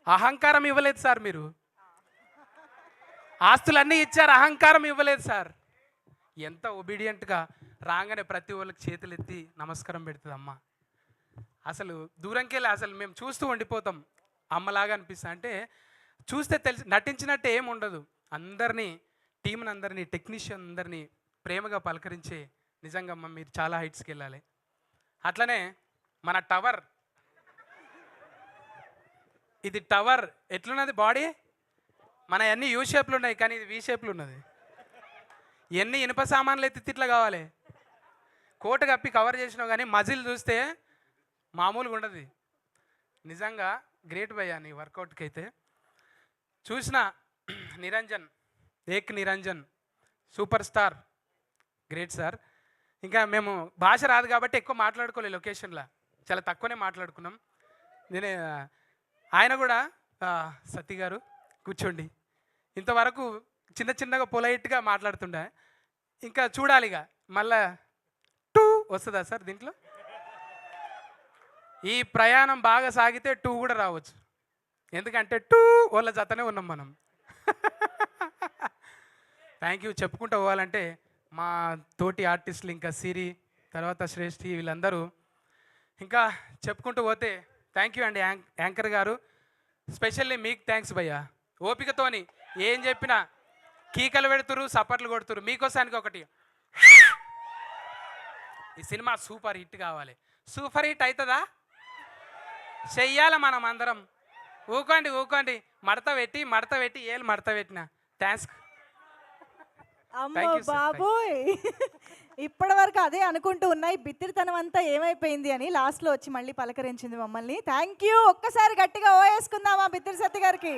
అహంకారం ఇవ్వలేదు సార్. మీరు ఆస్తులన్నీ ఇచ్చారు, అహంకారం ఇవ్వలేదు సార్. ఎంత ఒబీడియంట్గా రాగానే ప్రతి వాళ్ళకి చేతులు ఎత్తి నమస్కారం పెడుతుంది అమ్మ. అసలు దూరంకి వెళ్ళి అసలు మేము చూస్తూ ఉండిపోతాం, అమ్మలాగా అనిపిస్తా. అంటే చూస్తే తెలిసి నటించినట్టే ఏం ఉండదు. అందరినీ, టీంని అందరినీ, టెక్నీషియన్ అందరినీ ప్రేమగా పలకరించే నిజంగా అమ్మ మీరు చాలా హైట్స్కి వెళ్ళాలి. అట్లనే మన టవర్, ఇది టవర్ ఎట్లున్నది బాడీ, మన అన్ని యూ షేప్లు ఉన్నాయి కానీ ఇది వి షేప్లు ఉన్నది. ఎన్ని ఇనుప సామాన్లు ఎత్తి ఇట్లా కావాలి, కోట కప్పి కవర్ చేసినావు కానీ మజిల్ చూస్తే మామూలుగా ఉండదు. నిజంగా గ్రేట్ భయ్యా నీ వర్కౌట్కి అయితే. చూసిన నిరంజన్, ఏక్ Niranjan super star, great sir. ఇంకా మేము భాష రాదు కాబట్టి ఎక్కువ మాట్లాడుకోలేదు లొకేషన్లో, చాలా తక్కువనే మాట్లాడుకున్నాం. నేనే ఆయన కూడా సత్తి గారు కూర్చోండి, ఇంతవరకు చిన్న చిన్నగా పొలైట్గా మాట్లాడుతుండే. ఇంకా చూడాలి ఇక మళ్ళా టూ వస్తుందా సార్ దీంట్లో? ఈ ప్రయాణం బాగా సాగితే టూ కూడా రావచ్చు, ఎందుకంటే టూ వాళ్ళ జతనే ఉన్నాం మనం. Thank you. చెప్పుకుంటూ పోవాలంటే మా తోటి ఆర్టిస్టులు, ఇంకా సిరి, తర్వాత శ్రేష్ఠి, వీళ్ళందరూ ఇంకా చెప్పుకుంటూ పోతే థ్యాంక్ యూ అండి యాంకర్ గారు. స్పెషల్లీ మీకు థ్యాంక్స్ భయ్యా. ఓపికతోని ఏం చెప్పినా కీకలు పెడుతురు, సపట్లు కొడుతురు. మీకోసానికి ఒకటి, ఈ సినిమా సూపర్ హిట్ కావాలి. సూపర్ హిట్ అవుతుందా? చెయ్యాలి మనం అందరం. ఊకోండి ఊకోండి, మడత పెట్టి ఏళ్ళు మడత పెట్టిన. థ్యాంక్స్. అమ్మో Thank you, sir. బాబోయ్, ఇప్పటి వరకు అదే అనుకుంటూ ఉన్నాయి, బిత్తిరితనం అంతా ఏమైపోయింది అని. లాస్ట్లో వచ్చి మళ్ళీ పలకరించింది మమ్మల్ని. Thank you. ఒక్కసారి గట్టిగా ఓ వేసుకుందామా బిత్తిరి సత్తి గారికి.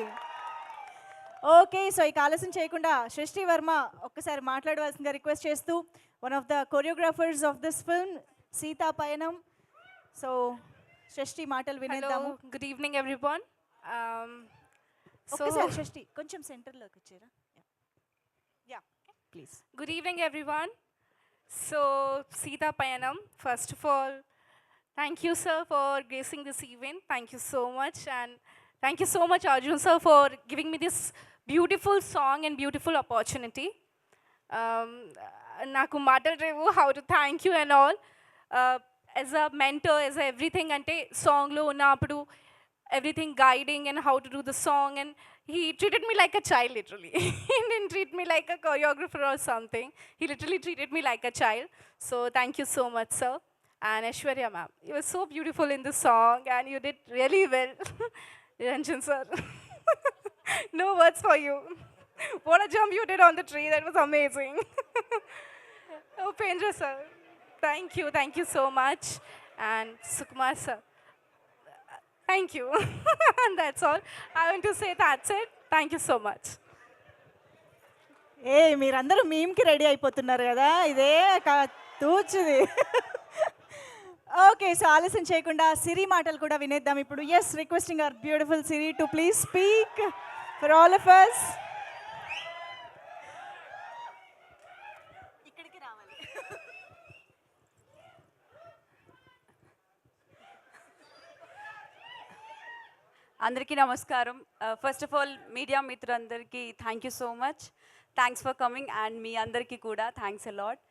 ఓకే, సో ఇక ఆలస్యం చేయకుండా సృష్టి వర్మ ఒక్కసారి మాట్లాడవలసిందిగా రిక్వెస్ట్ చేస్తూ one of the choreographers of this film Sita పయనం. సో సృష్టి మాటలు వినేద్దాము. Hello, good evening, everyone. So, ఒక్కసారి సృష్టి కొంచెం సెంటర్లోకి వచ్చారా? Yeah please. good evening, everyone. So, Sita Payanam, first of all, thank you, sir, for gracing this event. Thank you so much. And thank you so much, Arjun, sir, for giving me this beautiful song and beautiful opportunity. Naku matal revu how to thank you and all. As a mentor, as a everything, ante song lo unnappudu everything guiding and how to do the song, and he treated me like a child literally. He didn't treat me like a choreographer or something. He literally treated me like a child. So thank you so much, sir. And Aishwarya ma'am, you were so beautiful in the song and you did really well. Ranjan sir, no words for you. What a jump you did on the tree, that was amazing. Upendra sir, thank you so much. And Sukumar sir, thank you. And that's all. I want to say that's it. Thank you so much. ఏ మీరందరూ మీమ్కి ready అయిపోతున్నారు కదా, ఇదే తూచుది. Okay, so ఆలస్యం చేయకుండా సిరి మాటలు కూడా వినేద్దాం ఇప్పుడు. Yes, requesting our beautiful Siri to please speak for all of us. ఇక్కడికి రావాలి. అందరికీ నమస్కారం. ఫస్ట్ ఆఫ్ ఆల్ మీడియా మిత్రులందరికీ thank you so much. Thanks for coming and మీ అందరికీ కూడా thanks a lot.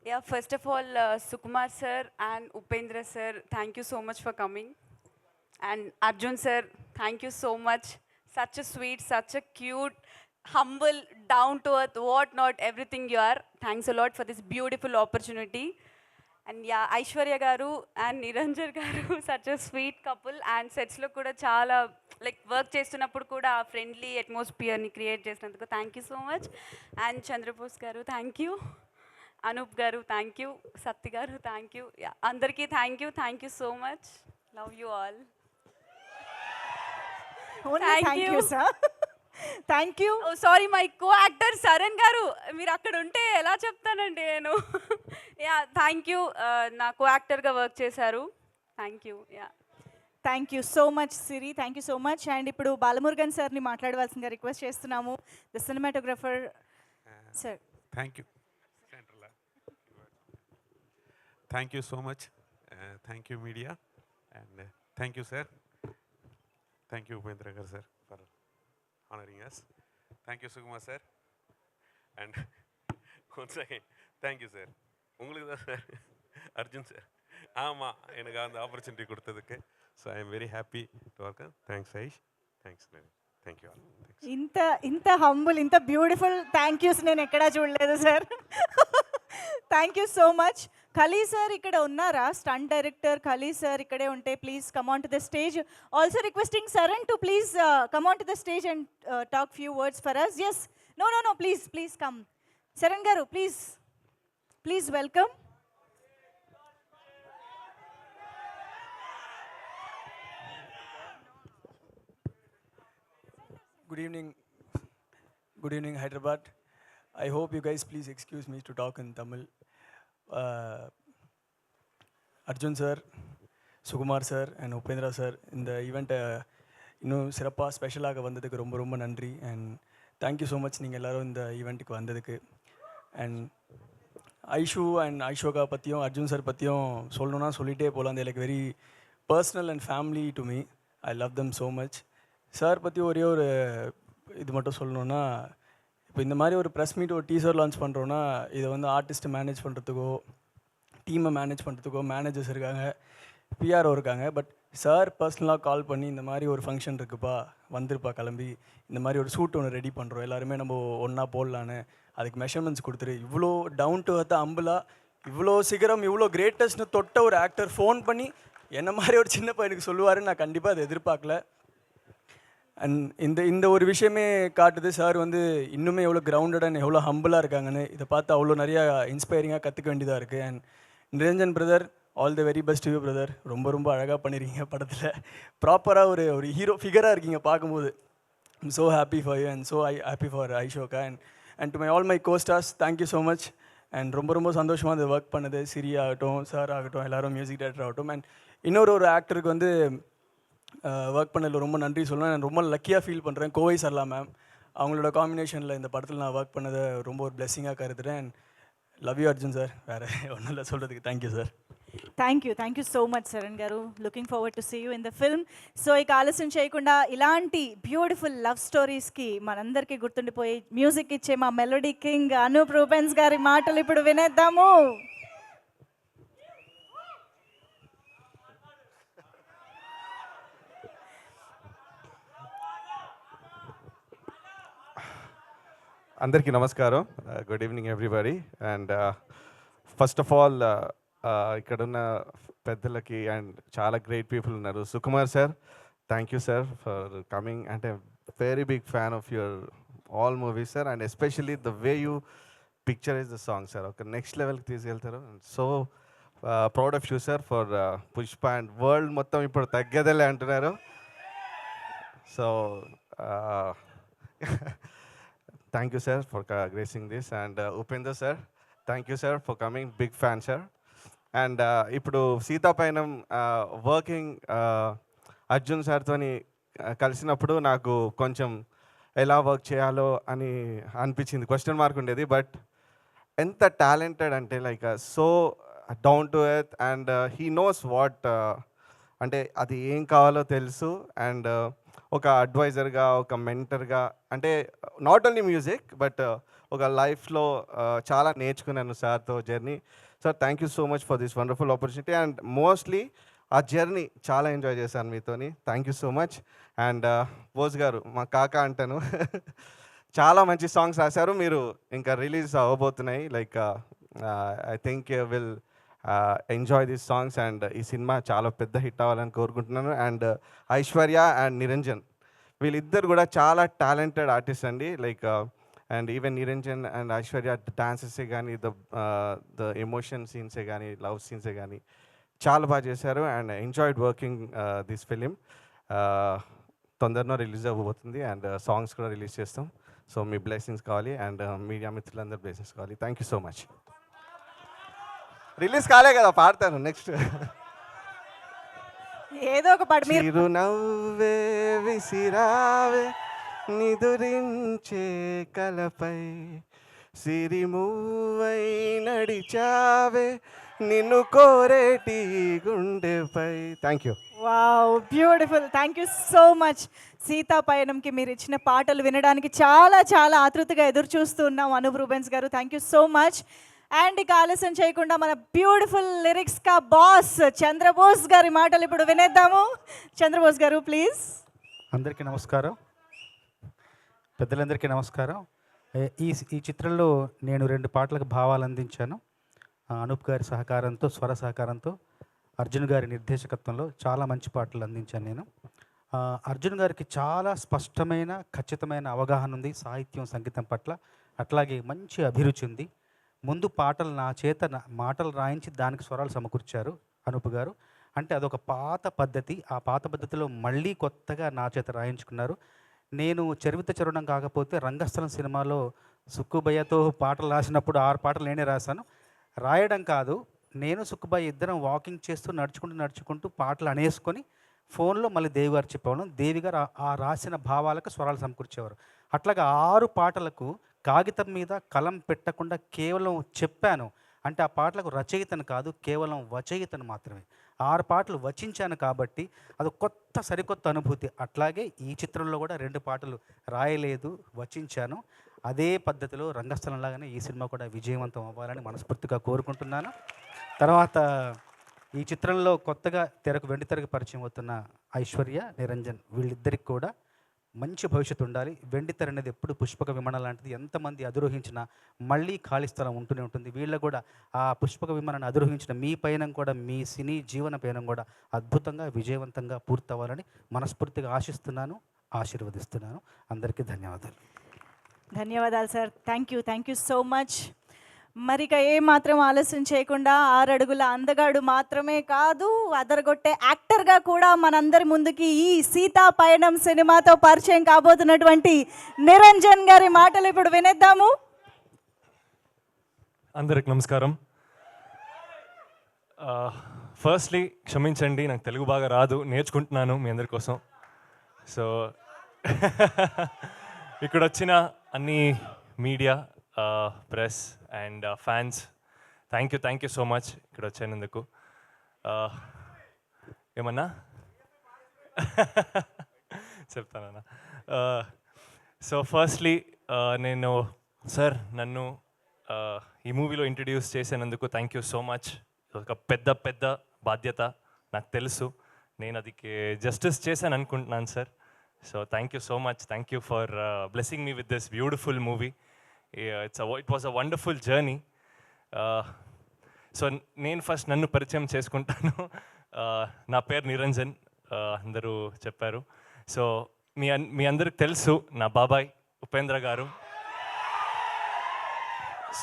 Yeah, first of all Sukumar sir and Upendra sir, thank you so much for coming. And Arjun sir, thank you so much. Such a sweet, such a cute, humble, down to earth, what not, everything you are. Thanks a lot for this beautiful opportunity. And yeah, Aishwarya garu and Niranjan garu, such a sweet couple. And sets lo kuda chaala like work చేస్తున్నప్పుడు కూడా ఆ friendly అట్మాస్ఫియర్ని create చేసినందుకు thank you so much. And Chandrabose garu thank you, Anoop garu thank you, Sathi garu thank you. అందరికీ thank you so much. Love you all. Thank you sir. Thank you. Sorry, my co actor Saran garu, మీరు అక్కడ ఉంటే ఎలా చెప్తానండి నేను. యా, థ్యాంక్ యూ, నా కో యాక్టర్గా వర్క్ చేశారు. Thank you. Yeah, thank you so much Siri, thank you so much. And ఇప్పుడు బాలమురుగన్ సార్ని మాట్లాడవలసిందిగా రిక్వెస్ట్ చేస్తున్నాము, the cinematographer sir. Thank you. Thank you so much. Thank you, media. And thank you, sir. Thank you, Upendra Gar, sir, for honoring us. Thank you, Sukumar, sir. And once again, thank you, sir. உங்களுக்கு தான் sir, Arjun sir. ஆமாம், எனக்கு அந்த opportunity கொடுத்ததுக்கு. So I am very happy to work. Thanks Aish, thanks. Thank you all. ఇంత humble, ఇంత beautiful thank yous నేను ఎక్కడా చూడలేదు సార్. థ్యాంక్ యూ సో మచ్. ఖలీ సార్ ఇక్కడ ఉన్నారా? స్టంట్ డైరెక్టర్ ఖలీ సార్ ఇక్కడే ఉంటే please come on to the stage. Also requesting Saran to please come on to the stage and talk few words for us. Yes, no please come. Saran garu please welcome. Good evening, Hyderabad. I hope you guys please excuse me to talk in Tamil. Arjun sir, Sukumar sir and Upendra sir, in the event இன்னும் சிறப்பாக ஸ்பெஷலாக வந்ததுக்கு ரொம்ப ரொம்ப நன்றி. And thank you so much நீங்கள் எல்லோரும் இந்த ஈவெண்ட்டுக்கு வந்ததுக்கு. அண்ட் ஐஷு அண்ட் ஐஷோகா பற்றியும் அர்ஜுன் சார் பற்றியும் சொல்லணுன்னா சொல்லிகிட்டே போகலாம். அந்த like very personal and family to me. I love them so much. Sir பற்றி ஒரே ஒரு இது மட்டும் சொல்லணுன்னா, இப்போ இந்த மாதிரி ஒரு ப்ரெஸ் மீட், ஒரு டீசர் லான்ச் பண்ணுறோன்னா, இதை வந்து ஆர்டிஸ்ட்டை மேனேஜ் பண்ணுறதுக்கோ, டீமை மேனேஜ் பண்ணுறதுக்கோ மேனேஜர்ஸ் இருக்காங்க, பிஆர்ஓ இருக்காங்க. பட் சார் பர்சனலாக கால் பண்ணி இந்த மாதிரி ஒரு ஃபங்க்ஷன் இருக்குப்பா, வந்துருப்பா கிளம்பி, இந்த மாதிரி ஒரு சூட் ஒன்று ரெடி பண்ணுறோம், எல்லாருமே நம்ம ஒன்றா போடலான்னு, அதுக்கு மெஷர்மெண்ட்ஸ் கொடுத்துரு, இவ்வளோ டவுன் டு அர்த் அம்புலாக, இவ்வளோ சிகரம், இவ்வளோ கிரேட்டஸ்ட்னு தொட்ட ஒரு ஆக்டர் ஃபோன் பண்ணி என்ன மாதிரி ஒரு சின்ன பையனுக்கு சொல்லுவாருன்னு நான் கண்டிப்பாக அதை எதிர்பார்க்கல. அண்ட் இந்த ஒரு விஷயமே காட்டுது சார் வந்து இன்னுமே எவ்வளோ கிரவுண்டட் அண்ட் எவ்வளோ ஹம்பிளாக இருக்காங்கன்னு. இதை பார்த்து அவ்வளோ நிறையா இன்ஸ்பைரிங்காக கற்றுக்க வேண்டியதாக இருக்குது. And Niranjan brother, all the very best you brother. ரொம்ப ரொம்ப அழகாக பண்ணியிருக்கீங்க படத்தில். ப்ராப்பராக ஒரு ஹீரோ ஃபிகராக இருக்கீங்க பார்க்கும்போது. I'm so happy for you and so happy for Aishoka and to all my co-stars, thank you so much. And ரொம்ப ரொம்ப சந்தோஷமாக அந்த ஒர்க் பண்ணது சிரி ஆகட்டும் சார் ஆகட்டும் எல்லாரும் மியூசிக் டைரக்டர் ஆகட்டும் அண்ட் இன்னொரு ஆக்டருக்கு வந்து ஒர்க் பண்ணதில் ரொம்ப நன்றி சொல்லுவேன். நான் ரொம்ப லக்கியாக ஃபீல் பண்ணுறேன். கோவை சர்லா மேம் அவங்களோட காம்பினேஷனில் இந்த படத்தில் நான் ஒர்க் பண்ணதை ரொம்ப ஒரு பிளெஸ்ஸிங்காக கருதுகிறேன். And love you Arjun sir. வேறு ஒன்றும் இல்லை சொல்கிறதுக்கு. Thank you sir. Thank you so much Charan garu. Looking forward to see you in the film. So ఇక ఆలస్యం చేయకుండా ఇలాంటి బ్యూటిఫుల్ లవ్ స్టోరీస్కి మనందరికీ గుర్తుండిపోయి మ్యూజిక్ ఇచ్చే మా మెలోడీ కింగ్ అనూప్ రూబెన్స్ గారి మాటలు ఇప్పుడు వినేద్దాము. అందరికీ నమస్కారం. Good evening everybody. And first of all ఇక్కడున్న పెద్దలకి అండ్ చాలా గ్రేట్ పీపుల్ ఉన్నారు. Sukumar sir, thank you sir for coming. అంటే very big fan of your all movies sir, and especially the way you picturize the song sir, ఒక next లెవెల్కి తీసుకెళ్తారు. So proud of you sir for Pushpa. And world మొత్తం ఇప్పుడు తగ్గేదేలే అంటున్నారు. So thank you sir for gracing this. And Upendra sir, thank you sir for coming, big fan sir. And ఇప్పుడు సీతాపైనం working Arjun సార్తోని కలిసినప్పుడు నాకు కొంచెం ఎలా వర్క్ చేయాలో అని అనిపించింది, క్వశ్చన్ మార్క్ ఉండేది. బట్ ఎంత టాలెంటెడ్ అంటే like so down to earth and he knows what, అంటే అది ఏం కావాలో తెలుసు. అండ్ ఒక అడ్వైజర్గా, ఒక మెంటర్గా, అంటే నాట్ ఓన్లీ మ్యూజిక్ బట్ ఒక లైఫ్లో చాలా నేర్చుకున్నాను సార్తో journey. Sir thank you so much for this wonderful opportunity. And mostly ఆ జర్నీ చాలా ఎంజాయ్ చేశాను మీతోని. Thank you so much. And Bose garu, మా కాకా అంటాను, చాలా మంచి సాంగ్స్ రాశారు. మీరు ఇంకా రిలీజ్ అవ్వబోతున్నాయి. Like I think will enjoy these songs. And ఈ సినిమా చాలా పెద్ద హిట్ అవ్వాలని కోరుకుంటున్నాను. అండ్ ఐశ్వర్య అండ్ నిరంజన్ వీళ్ళిద్దరు కూడా చాలా టాలెంటెడ్ ఆర్టిస్ట్ అండి. Like and even Niranjan and Aishwarya డాన్సెసే కానీ, ద ఎమోషన్ సీన్సే కానీ, లవ్ సీన్సే కానీ చాలా బాగా చేశారు. And enjoyed working this film. తొందరలో రిలీజ్ అవ్వబోతుంది అండ్ సాంగ్స్ కూడా రిలీజ్ చేస్తాం. సో మీ బ్లెస్సింగ్స్ కావాలి అండ్ మీడియా మిత్రులందరూ బ్లెస్సింగ్స్ కావాలి. Thank you so much. Release కాలే కదా, పాడతాను నెక్స్ట్. ఏదో ఒక పాట మీరు చిరునవ్వే విసిరావే నిదురించే కలపై, సిరిమూవై నడిచావే నిన్ను కోరేటి గుండెపై. Thank you. Wow, beautiful. Thank you so much. సీతాపయనంకి మీరు ఇచ్చిన పాటలు వినడానికి చాలా చాలా ఆతృతగా ఎదురు చూస్తూ ఉన్నాం అనూప్ రూబెన్స్ గారు. Thank you so much. And ఇక ఆలస్యం చేయకుండా మన బ్యూటిఫుల్ లిరిక్స్ కా బాస్ చంద్రబోస్ గారి మాటలు ఇప్పుడు వినేద్దాము. చంద్రబోస్ గారు ప్లీజ్. అందరికీ నమస్కారం, పెద్దలందరికీ నమస్కారం. ఈ చిత్రంలో నేను 2 పాటలకు భావాలు అందించాను. అనూప్ గారి సహకారంతో, స్వర సహకారంతో, అర్జున్ గారి నిర్దేశకత్వంలో చాలా మంచి పాటలు అందించాను నేను. అర్జున్ గారికి చాలా స్పష్టమైన, ఖచ్చితమైన అవగాహన ఉంది సాహిత్యం, సంగీతం పట్ల. అట్లాగే మంచి అభిరుచి ఉంది. ముందు పాటలు నా చేత మాటలు రాయించి దానికి స్వరాలు సమకూర్చారు అనూప్ గారు. అంటే అదొక పాత పద్ధతి. ఆ పాత పద్ధతిలో మళ్ళీ కొత్తగా నా చేత రాయించుకున్నారు. నేను చరిత్ర చరణం కాకపోతే రంగస్థలం సినిమాలో సుక్కుబయ్యతో పాటలు రాసినప్పుడు 6 పాటలు నేనే రాశాను. రాయడం కాదు, నేను సుక్కుబయ్య ఇద్దరం వాకింగ్ చేస్తూ నడుచుకుంటూ పాటలు అనేసుకొని ఫోన్లో మళ్ళీ దేవి గారు చెప్పేవాళ్ళం. దేవి గారు ఆ రాసిన భావాలకు స్వరాలు సమకూర్చేవారు. అట్లాగా 6 పాటలకు కాగితం మీద కలం పెట్టకుండా కేవలం చెప్పాను. అంటే ఆ పాటలకు రచయితను కాదు, కేవలం వచయితను మాత్రమే. 6 పాటలు వచించాను కాబట్టి అది సరికొత్త అనుభూతి. అట్లాగే ఈ చిత్రంలో కూడా 2 పాటలు రాయలేదు, వచించాను. అదే పద్ధతిలో రంగస్థలంలాగానే ఈ సినిమా కూడా విజయవంతం అవ్వాలని మనస్ఫూర్తిగా కోరుకుంటున్నాను. తర్వాత ఈ చిత్రంలో కొత్తగా వెండితెరకు పరిచయం అవుతున్న ఐశ్వర్య, నిరంజన్ వీళ్ళిద్దరికి కూడా మంచి భవిష్యత్తు ఉండాలి. వెండితెర అనేది ఎప్పుడు పుష్పక విమానం లాంటిది. ఎంతమంది అధిరోహించినా మళ్ళీ ఖాళీ స్థలం ఉంటూనే ఉంటుంది. వీళ్ళకు కూడా ఆ పుష్పక విమానాన్ని అధిరోహించిన మీ పయనం కూడా, మీ సినీ జీవన పయనం కూడా అద్భుతంగా, విజయవంతంగా పూర్తవ్వాలని మనస్ఫూర్తిగా ఆశిస్తున్నాను, ఆశీర్వదిస్తున్నాను. అందరికీ ధన్యవాదాలు. ధన్యవాదాలు sir. Thank you so much. మరిక ఏమాత్రం ఆలస్యం చేయకుండా 6 అడుగుల అందగాడు మాత్రమే కాదు, అదరగొట్టే యాక్టర్గా కూడా మనందరి ముందుకి ఈ సీతా పయనం సినిమాతో పరిచయం కాబోతున్నటువంటి నిరంజన్ గారి మాటలు ఇప్పుడు వినేద్దాము. అందరికి నమస్కారం. ఫస్ట్లీ క్షమించండి, నాకు తెలుగు బాగా రాదు, నేర్చుకుంటున్నాను మీ అందరి కోసం. సో ఇక్కడ వచ్చిన అన్ని media, press and fans, thank you so much ఇక్కడ వచ్చినందుకు. ఏమన్నా చెప్తానన్నా. సో ఫస్ట్లీ నేను సార్ నన్ను ఈ మూవీలో ఇంట్రడ్యూస్ చేసినందుకు థ్యాంక్ యూ సో మచ్. ఒక పెద్ద బాధ్యత నాకు తెలుసు, నేను అది జస్టిస్ చేశాను అనుకుంటున్నాను sir. So thank you so much, thank you for blessing me with this beautiful movie. It was a wonderful journey. So నేను ఫస్ట్ నన్ను పరిచయం చేసుకుంటాను. నా పేరు నిరంజన్, అందరూ చెప్పారు. సో మీ అందరికి తెలుసు నా బాబాయ్ ఉపేంద్ర గారు.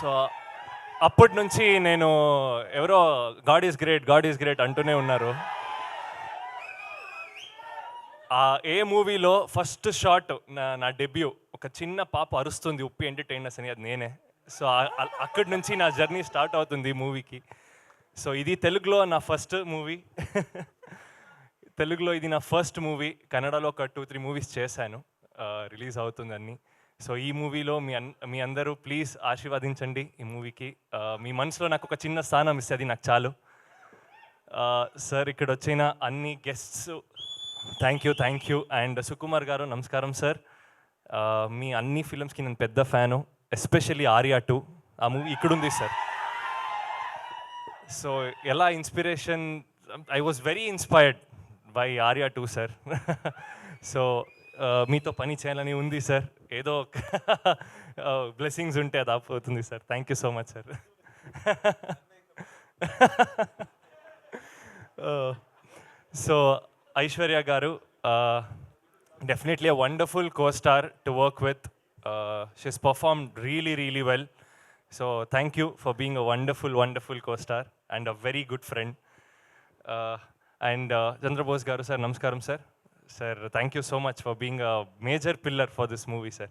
సో అప్పటి నుంచి నేను ఎవరో గాడ్ ఈజ్ గ్రేట్ అంటూనే ఉన్నారు. ఏ మూవీలో ఫస్ట్ షాట్ నా డెబ్యూ, ఒక చిన్న పాప అరుస్తుంది ఉప్పి ఎంటర్టైనర్స్ అని, అది నేనే. సో అక్కడి నుంచి నా జర్నీ స్టార్ట్ అవుతుంది మూవీకి. సో ఇది తెలుగులో నా ఫస్ట్ మూవీ. తెలుగులో ఇది నా ఫస్ట్ మూవీ. కన్నడలో ఒక 2-3 మూవీస్ చేశాను, రిలీజ్ అవుతుందని. సో ఈ మూవీలో మీ అందరూ ప్లీజ్ ఆశీర్వదించండి ఈ మూవీకి. మీ మనసులో నాకు ఒక చిన్న స్థానం ఇస్తే అది నాకు చాలు. సార్ ఇక్కడ వచ్చిన అన్ని guests thank you. And Sukumar గారు నమస్కారం సార్. మీ అన్ని ఫిల్మ్స్కి నేను పెద్ద ఫ్యాను, ఎస్పెషల్లీ ఆర్యా 2. ఆ మూవీ ఇక్కడుంది సార్. సో ఎలా inspiration, I was very inspired by Arya 2 sir. So మీతో పని చేయాలని ఉంది సార్. ఏదో బ్లెస్సింగ్స్ ఉంటే అది ఆపోతుంది sir. Thank you so much sir. So Aishwarya garu, definitely a wonderful co-star to work with. She's performed really well. So thank you for being a wonderful co-star and a very good friend. And Chandra Bose garu sir, namaskaram sir. Sir, thank you so much for being a major pillar for this movie sir.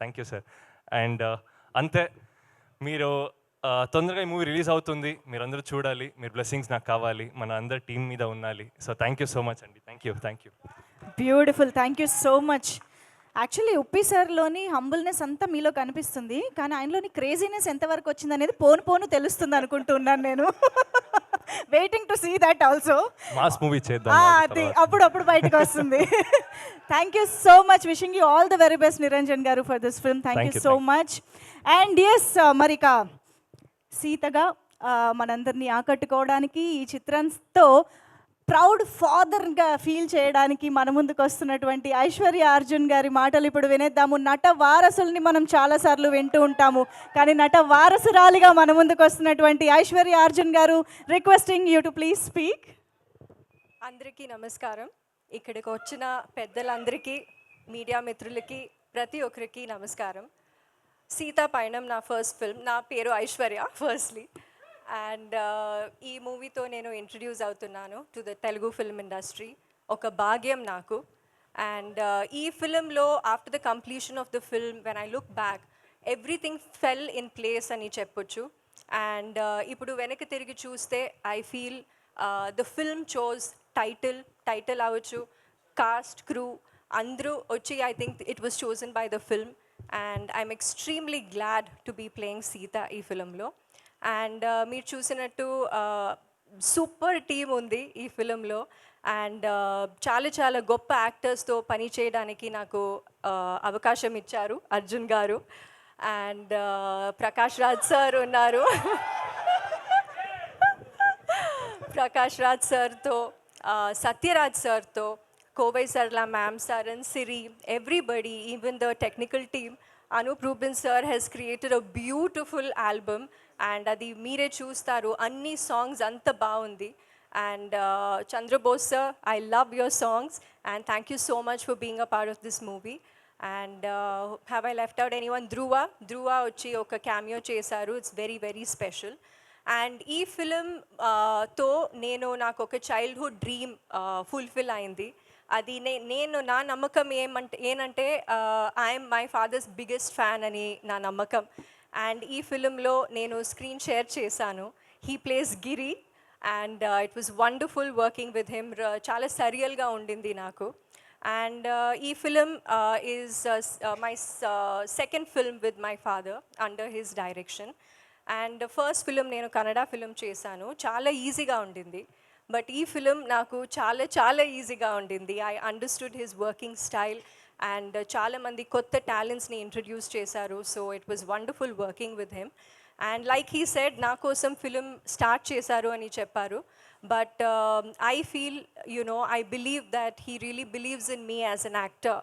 Thank you sir. And ante మీరు తొందరగా ఈ movie release అవుతుంది, మీరందరూ చూడాలి, మీరు blessings నాకు కావాలి, మన అందరి టీం మీద ఉండాలి. So thank you so much అండి. Thank you. Beautiful, thank you so much. Actually Uppi సార్లోని హంబుల్నెస్ అంతా మీలో కనిపిస్తుంది, కానీ ఆయనలోని క్రేజీనెస్ ఎంతవరకు వచ్చింది అనేది పోను తెలుస్తుంది అనుకుంటున్నాను నేను. Waiting to see that also. Mass movie చేద్దాం, అది అప్పుడు బయటకు వస్తుంది. Thank you so much. Wishing you all the very best Niranjan garu for this film. Thank you so much. And yes, మరిక సీతగా మనందరినీ ఆకట్టుకోవడానికి, ఈ చిత్రంతో ప్రౌడ్ ఫాదర్గా ఫీల్ చేయడానికి మన ముందుకు వస్తున్నటువంటి ఐశ్వర్య అర్జున్ గారి మాటలు ఇప్పుడు వినేద్దాము. నట వారసుల్ని మనం చాలాసార్లు వింటూ ఉంటాము, కానీ నట వారసురాలిగా మన ముందుకు వస్తున్నటువంటి ఐశ్వర్య అర్జున్ గారు, requesting you to please speak. అందరికీ నమస్కారం. ఇక్కడికి వచ్చిన పెద్దలందరికీ, మీడియా మిత్రులకి, ప్రతి ఒక్కరికి నమస్కారం. సీతా పయనం నా ఫస్ట్ ఫిల్మ్. నా పేరు ఐశ్వర్య ఫస్ట్లీ. అండ్ ఈ మూవీతో నేను ఇంట్రడ్యూస్ అవుతున్నాను to the Telugu film industry. ఒక భాగ్యం నాకు. అండ్ ఈ ఫిల్మ్లో after the completion of the film, when I look back, everything fell in place అని చెప్పొచ్చు. అండ్ ఇప్పుడు వెనక్కి తిరిగి చూస్తే I feel the film chose title అవ్వచ్చు, కాస్ట్, క్రూ అందరూ వచ్చి, I think it was chosen by the film. And I'm extremely glad to be playing Seetha ఈ ఫిల్మ్లో. అండ్ మీరు చూసినట్టు సూపర్ టీమ్ ఉంది ఈ ఫిలింలో. అండ్ చాలా గొప్ప యాక్టర్స్తో పని చేయడానికి నాకు అవకాశం ఇచ్చారు అర్జున్ గారు. అండ్ ప్రకాష్ రాజ్ సార్ ఉన్నారు. ప్రకాష్ రాజ్ సార్తో, సత్యరాజ్ సార్తో, Kovai Sarala ma'am, Saran, Siri, everybody, even the technical team. Anup Rubin sir has created a beautiful album, and adi meere chustaru, anni songs anta baagundi. And Chandra Bose sir, I love your songs, and thank you so much for being a part of this movie. And have I left out anyone? Dhruva వచ్చి ఒక cameo చేశారు. It's very very special. And ఈ film తో నాకు ఒక childhood dream fulfil అయింది. అది నా నమ్మకం ఏంటంటే I'm my father's biggest fan అని నా నమ్మకం. అండ్ ఈ ఫిలింలో నేను స్క్రీన్ షేర్ చేశాను. He plays Giri and it was wonderful working with him. చాలా సరియల్గా ఉండింది నాకు. అండ్ ఈ film is my second film with my father under his direction. And first film నేను కన్నడ ఫిలిం చేశాను. చాలా ఈజీగా ఉండింది. బట్ ఈ ఫిలిం నాకు చాలా చాలా ఈజీగా ఉండింది. I understood his working style and చాలామంది కొత్త టాలెంట్స్ని ఇంట్రడ్యూస్ చేశారు. So it was wonderful working with him. And like he said, నా కోసం ఫిలిం స్టార్ట్ చేశారు అని చెప్పారు. But I feel I believe that he really believes in me as an actor.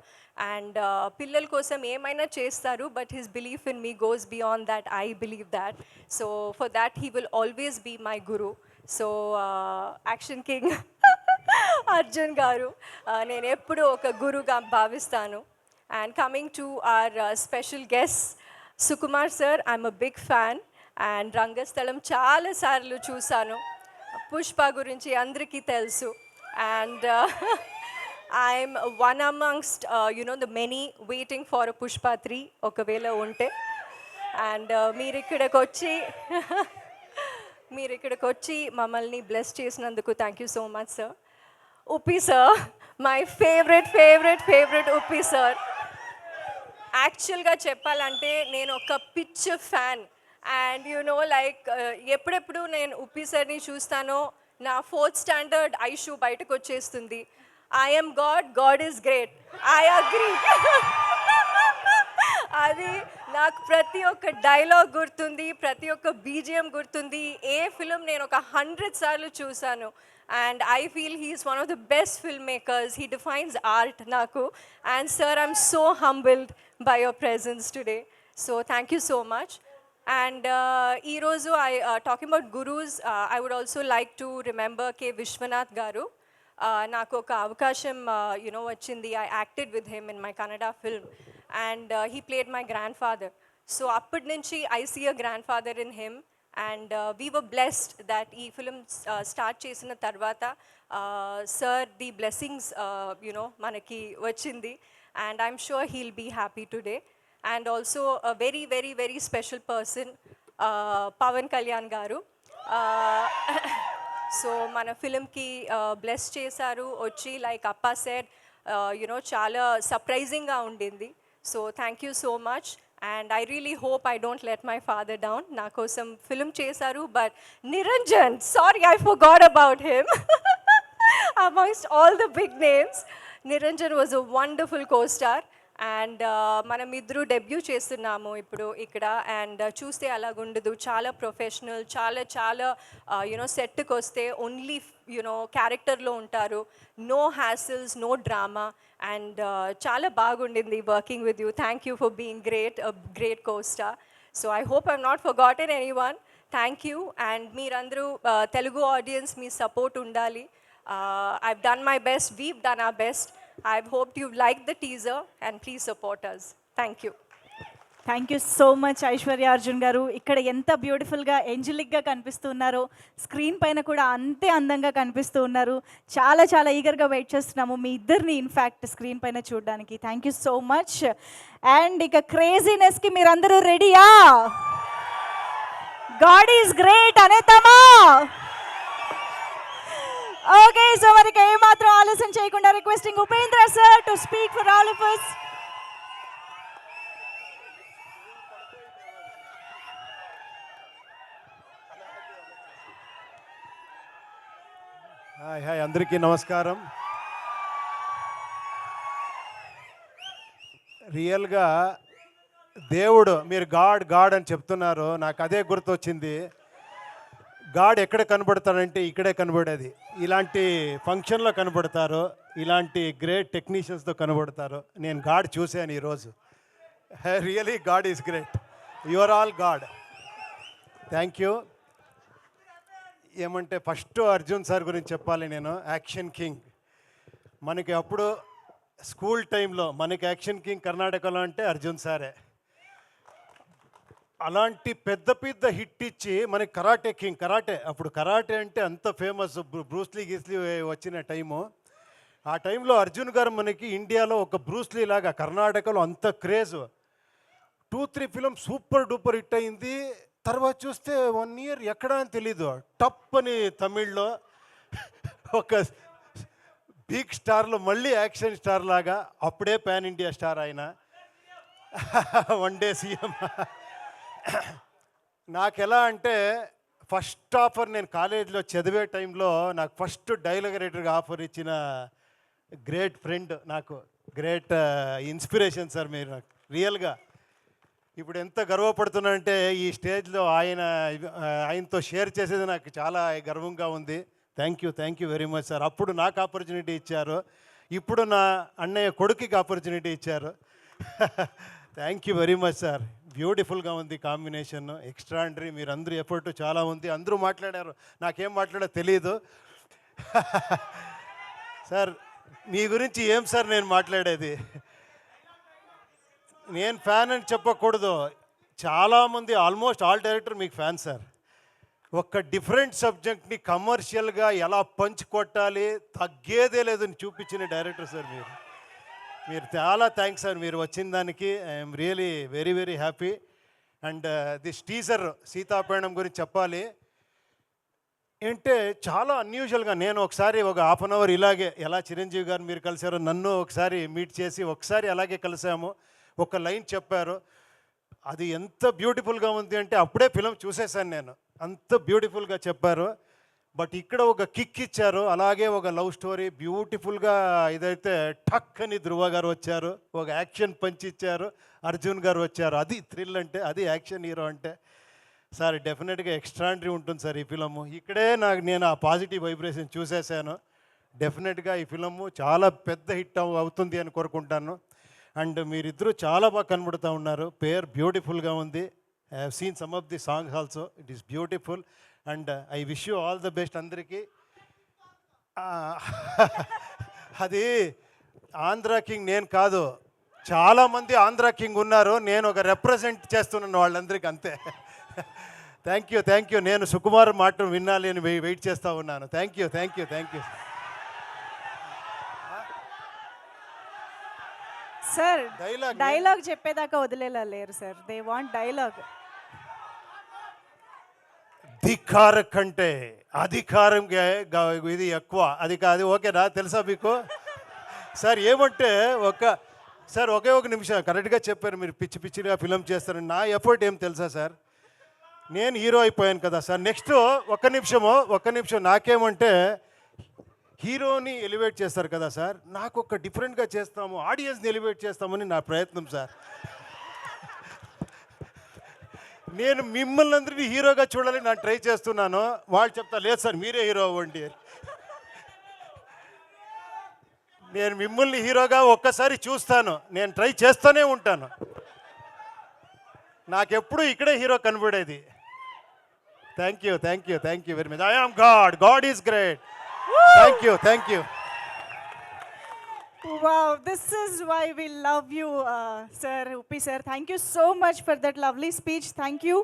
And పిల్లల కోసం ఏమైనా చేస్తారు, but his belief in me goes beyond that. I believe that. So for that he will always be my గురు. So action king Arjun garu నేను ఎప్పుడూ ఒక గురుగా భావిస్తాను. And coming to our special guest Sukumar sir, I'm a big fan. And Rangasthalam చాలాసార్లు చూశాను. పుష్ప గురించి అందరికీ తెలుసు. And I'm one amongst the many waiting for a Pushpa 3 ఒకవేళ ఉంటే. అండ్ మీరు ఇక్కడికి వచ్చి మమ్మల్ని బ్లెస్ చేసినందుకు thank you so much sir. Uppi sir, my favourite Uppi sir. యాక్చువల్గా చెప్పాలంటే నేను ఒక పిచ్ ఫ్యాన్. అండ్ లైక్ ఎప్పుడెప్పుడు నేను ఉప్పి సార్ని చూస్తానో నా 4th స్టాండర్డ్ ఐషు బయటకు వచ్చేస్తుంది. I'm God is great, I agree. అది నాకు ప్రతి ఒక్క డైలాగ్ గుర్తుంది, ప్రతి ఒక్క బీజిఎం గుర్తుంది. ఏ ఫిలిం నేను ఒక 100 సార్లు చూశాను. And I feel he's one of the best film makers. He defines art నాకు. And sir, I'm so humbled by your presence today. So thank you so much. And ఈరోజు talking about gurus, I would also like to remember K Viswanath garu. నాకు ఒక అవకాశం వచ్చింది. I acted with him in my Kannada film and he played my grand father. So అప్పటి నుంచి I see a grand father in him. And we were blessed that ఈ film start చేసిన తర్వాత sir the blessings మనకి వచ్చింది. And I'm sure he'll be happy today. And also a very special person Pawan Kalyan garu. So మన ఫిలింకి bless చేశారు వచ్చి. Like అప్పా said, చాలా సర్ప్రైజింగ్గా ఉండింది. So thank you so much. And I really hope I don't let my father down. నా కోసం film చేశారు. But Niranjan, sorry I forgot about him. Amongst all the big names, Niranjan was a wonderful co-star. And మనం ఇద్దరు debut చేస్తున్నాము ఇప్పుడు ఇక్కడ. And చూస్తే అలాగుండదు, చాలా ప్రొఫెషనల్, చాలా సెట్కి వస్తే ఓన్లీ క్యారెక్టర్లో ఉంటారు. No hassles, no drama. And చాలా బాగుండింది working with you. Thank you for being great co-star. So I hope I not forgotten anyone. Thank you. And మీరందరూ తెలుగు ఆడియన్స్ మీ సపోర్ట్ ఉండాలి. I've done my best, we've done our best. I've hoped you've liked the teaser and please support us. Thank you. Thank you so much Aishwarya Arjun గారు. ఇక్కడ ఎంత బ్యూటిఫుల్గా ఏంజలిక్గా కనిపిస్తున్నారో, screen పైన కూడా అంతే అందంగా కనిపిస్తూ ఉన్నారు. చాలా ఈగర్గా వెయిట్ చేస్తున్నాము మీ ఇద్దరిని ఇన్ఫ్యాక్ట్ స్క్రీన్ పైన చూడడానికి. Thank you so much. And ఇక క్రేజీనెస్కి మీరందరూ రెడీయా? గాడ్ ఈజ్ గ్రేట్ అనేతామా? ఓకే, సో మనకి ఏమాత్రం ఆలస్యం చేయకుండా requesting Upendra sir to speak for all of us. Hi అందరికీ నమస్కారం. రియల్గా దేవుడు, మీరు గాడ్ అని చెప్తున్నారు, నాకు అదే గుర్తొచ్చింది. గాడ్ ఎక్కడ కనబడతాడంటే ఇక్కడే కనబడేది. ఇలాంటి ఫంక్షన్లో కనబడతారు, ఇలాంటి గ్రేట్ టెక్నీషియన్స్తో కనబడతారు. నేను గాడ్ చూశాను ఈరోజు. Really god is great. You are all god. Thank you. ఏమంటే ఫస్ట్ అర్జున్ సార్ గురించి చెప్పాలి నేను. Action king. మనకి అప్పుడు స్కూల్ టైంలో మనకి యాక్షన్ కింగ్ కర్ణాటకలో అంటే అర్జున్ సారే. అలాంటి పెద్ద పెద్ద హిట్ ఇచ్చి మనకి కరాటే కింగ్, కరాటే అప్పుడు కరాటే అంటే అంత ఫేమస్, బ్రూస్లీ గీస్లీ వచ్చిన టైము. ఆ టైంలో అర్జున్ గారు మనకి ఇండియాలో ఒక బ్రూస్లీ లాగా కర్ణాటకలో అంత craze. 2-3 film super duper hit అయింది. తర్వాత చూస్తే 1 ఇయర్ ఎక్కడా అని తెలీదు, టప్ అని తమిళ్లో ఒక బిగ్ స్టార్లో మళ్ళీ యాక్షన్ స్టార్ లాగా, అప్పుడే పాన్ ఇండియా స్టార్ ఆయన, వన్ డే సీఎం. నాకు ఎలా అంటే ఫస్ట్ ఆఫర్, నేను కాలేజీలో చదివే టైంలో నాకు ఫస్ట్ డైలాగ్ రైటర్గా ఆఫర్ ఇచ్చిన గ్రేట్ ఫ్రెండ్, నాకు గ్రేట్ ఇన్స్పిరేషన్ సార్ మీరు నాకు రియల్గా. ఇప్పుడు ఎంత గర్వపడుతున్నానంటే ఈ స్టేజ్లో ఆయనతో షేర్ చేసేది నాకు చాలా గర్వంగా ఉంది. Thank you very much sir. అప్పుడు నాకు ఆపర్చునిటీ ఇచ్చారు, ఇప్పుడు నా అన్నయ్య కొడుకుకి ఆపర్చునిటీ ఇచ్చారు. Thank you very much sir. బ్యూటిఫుల్గా ఉంది కాంబినేషన్, ఎక్స్ట్రాండరీ. మీరు అందరూ ఎఫర్ట్ చాలా ఉంది, అందరూ మాట్లాడారు, నాకేం మాట్లాడో తెలియదు. సార్ మీ గురించి ఏం సార్ నేను మాట్లాడేది, నేను ఫ్యాన్ అని చెప్పకూడదు, చాలామంది ఆల్మోస్ట్ ఆల్ డైరెక్టర్ మీకు ఫ్యాన్ సార్. ఒక డిఫరెంట్ సబ్జెక్ట్ని కమర్షియల్గా ఎలా పంచ్ కొట్టాలి, తగ్గేదే లేదని చూపించిన డైరెక్టర్ సార్ మీరు చాలా థ్యాంక్స్ సార్ మీరు వచ్చిన దానికి. I'm really very very happy. And this teaser Seetha Payanam గురించి చెప్పాలి అంటే చాలా అన్యూజువల్గా, నేను ఒకసారి ఒక హాఫ్ అన్ అవర్ ఇలాగే ఎలా చిరంజీవి గారు మీరు కలిసారో నన్ను ఒకసారి మీట్ చేసి ఒకసారి అలాగే కలిసాము, ఒక లైన్ చెప్పారు, అది ఎంత బ్యూటిఫుల్గా ఉంది అంటే అప్పుడే ఫిలం చూసేసాను నేను, అంత బ్యూటిఫుల్గా చెప్పారు. బట్ ఇక్కడ ఒక కిక్ ఇచ్చారు, అలాగే ఒక లవ్ స్టోరీ బ్యూటిఫుల్గా ఇదైతే టక్ అని ధృవ గారు వచ్చారు, ఒక యాక్షన్ పంచ్ ఇచ్చారు, అర్జున్ గారు వచ్చారు. అది థ్రిల్ అంటే, అది యాక్షన్ హీరో అంటే. సార్ డెఫినెట్గా ఎక్స్ట్రాండరీ ఉంటుంది సార్ ఈ ఫిలము. ఇక్కడే నేను ఆ పాజిటివ్ వైబ్రేషన్ చూసేసాను. డెఫినెట్గా ఈ ఫిలము చాలా పెద్ద హిట్ అవుతుంది అని కోరుకుంటాను. అండ్ మీరిద్దరూ చాలా బాగా కనబడుతూ ఉన్నారు, పేరు బ్యూటిఫుల్గా ఉంది. I have seen some of the songs also, it is beautiful. And I wish you all the best అందరికీ. అది ఆంధ్ర కింగ్ నేను కాదు, చాలామంది ఆంధ్ర కింగ్ ఉన్నారు, నేను ఒక రిప్రజెంట్ చేస్తున్నాను వాళ్ళందరికీ, అంతే. Thank you. నేను సుకుమార్ మాట వినాలి అని వెయిట్ చేస్తూ ఉన్నాను. Thank you. సార్ డైలాగ్ చెప్పేదాకా వదిలేలా లేరు సార్, దే వాంట్ డైలాగ్. ధిక్కార కంటే అధికారం ఇది ఎక్కువ, అది కాదు. ఓకేనా, తెలుసా మీకు సార్? ఏమంటే ఒకే ఒక నిమిషం, కరెక్ట్గా చెప్పారు మీరు, పిచ్చిగా ఫిలం చేస్తారని. నా ఎఫర్ట్ ఏం తెలుసా సార్, నేను హీరో అయిపోయాను కదా సార్. నెక్స్ట్ ఒక్క నిమిషం నాకేమంటే హీరోని ఎలివేట్ చేస్తారు కదా సార్, నాకు ఒక డిఫరెంట్గా చేస్తాము, ఆడియన్స్ని ఎలివేట్ చేస్తామని నా ప్రయత్నం సార్. నేను మిమ్మల్ని అందరినీ హీరోగా చూడాలని నేను ట్రై చేస్తున్నాను. వాళ్ళు చెప్తా లేదు సార్ మీరే హీరో అవ్వండి. నేను మిమ్మల్ని హీరోగా ఒక్కసారి చూస్తాను, నేను ట్రై చేస్తూనే ఉంటాను. నాకెప్పుడు ఇక్కడే హీరో కనబడేది. Thank you very much. I am god is great. Thank you. Wow, this is why we love you, sir, Uppi sir. Thank you so much for that lovely speech. Thank you.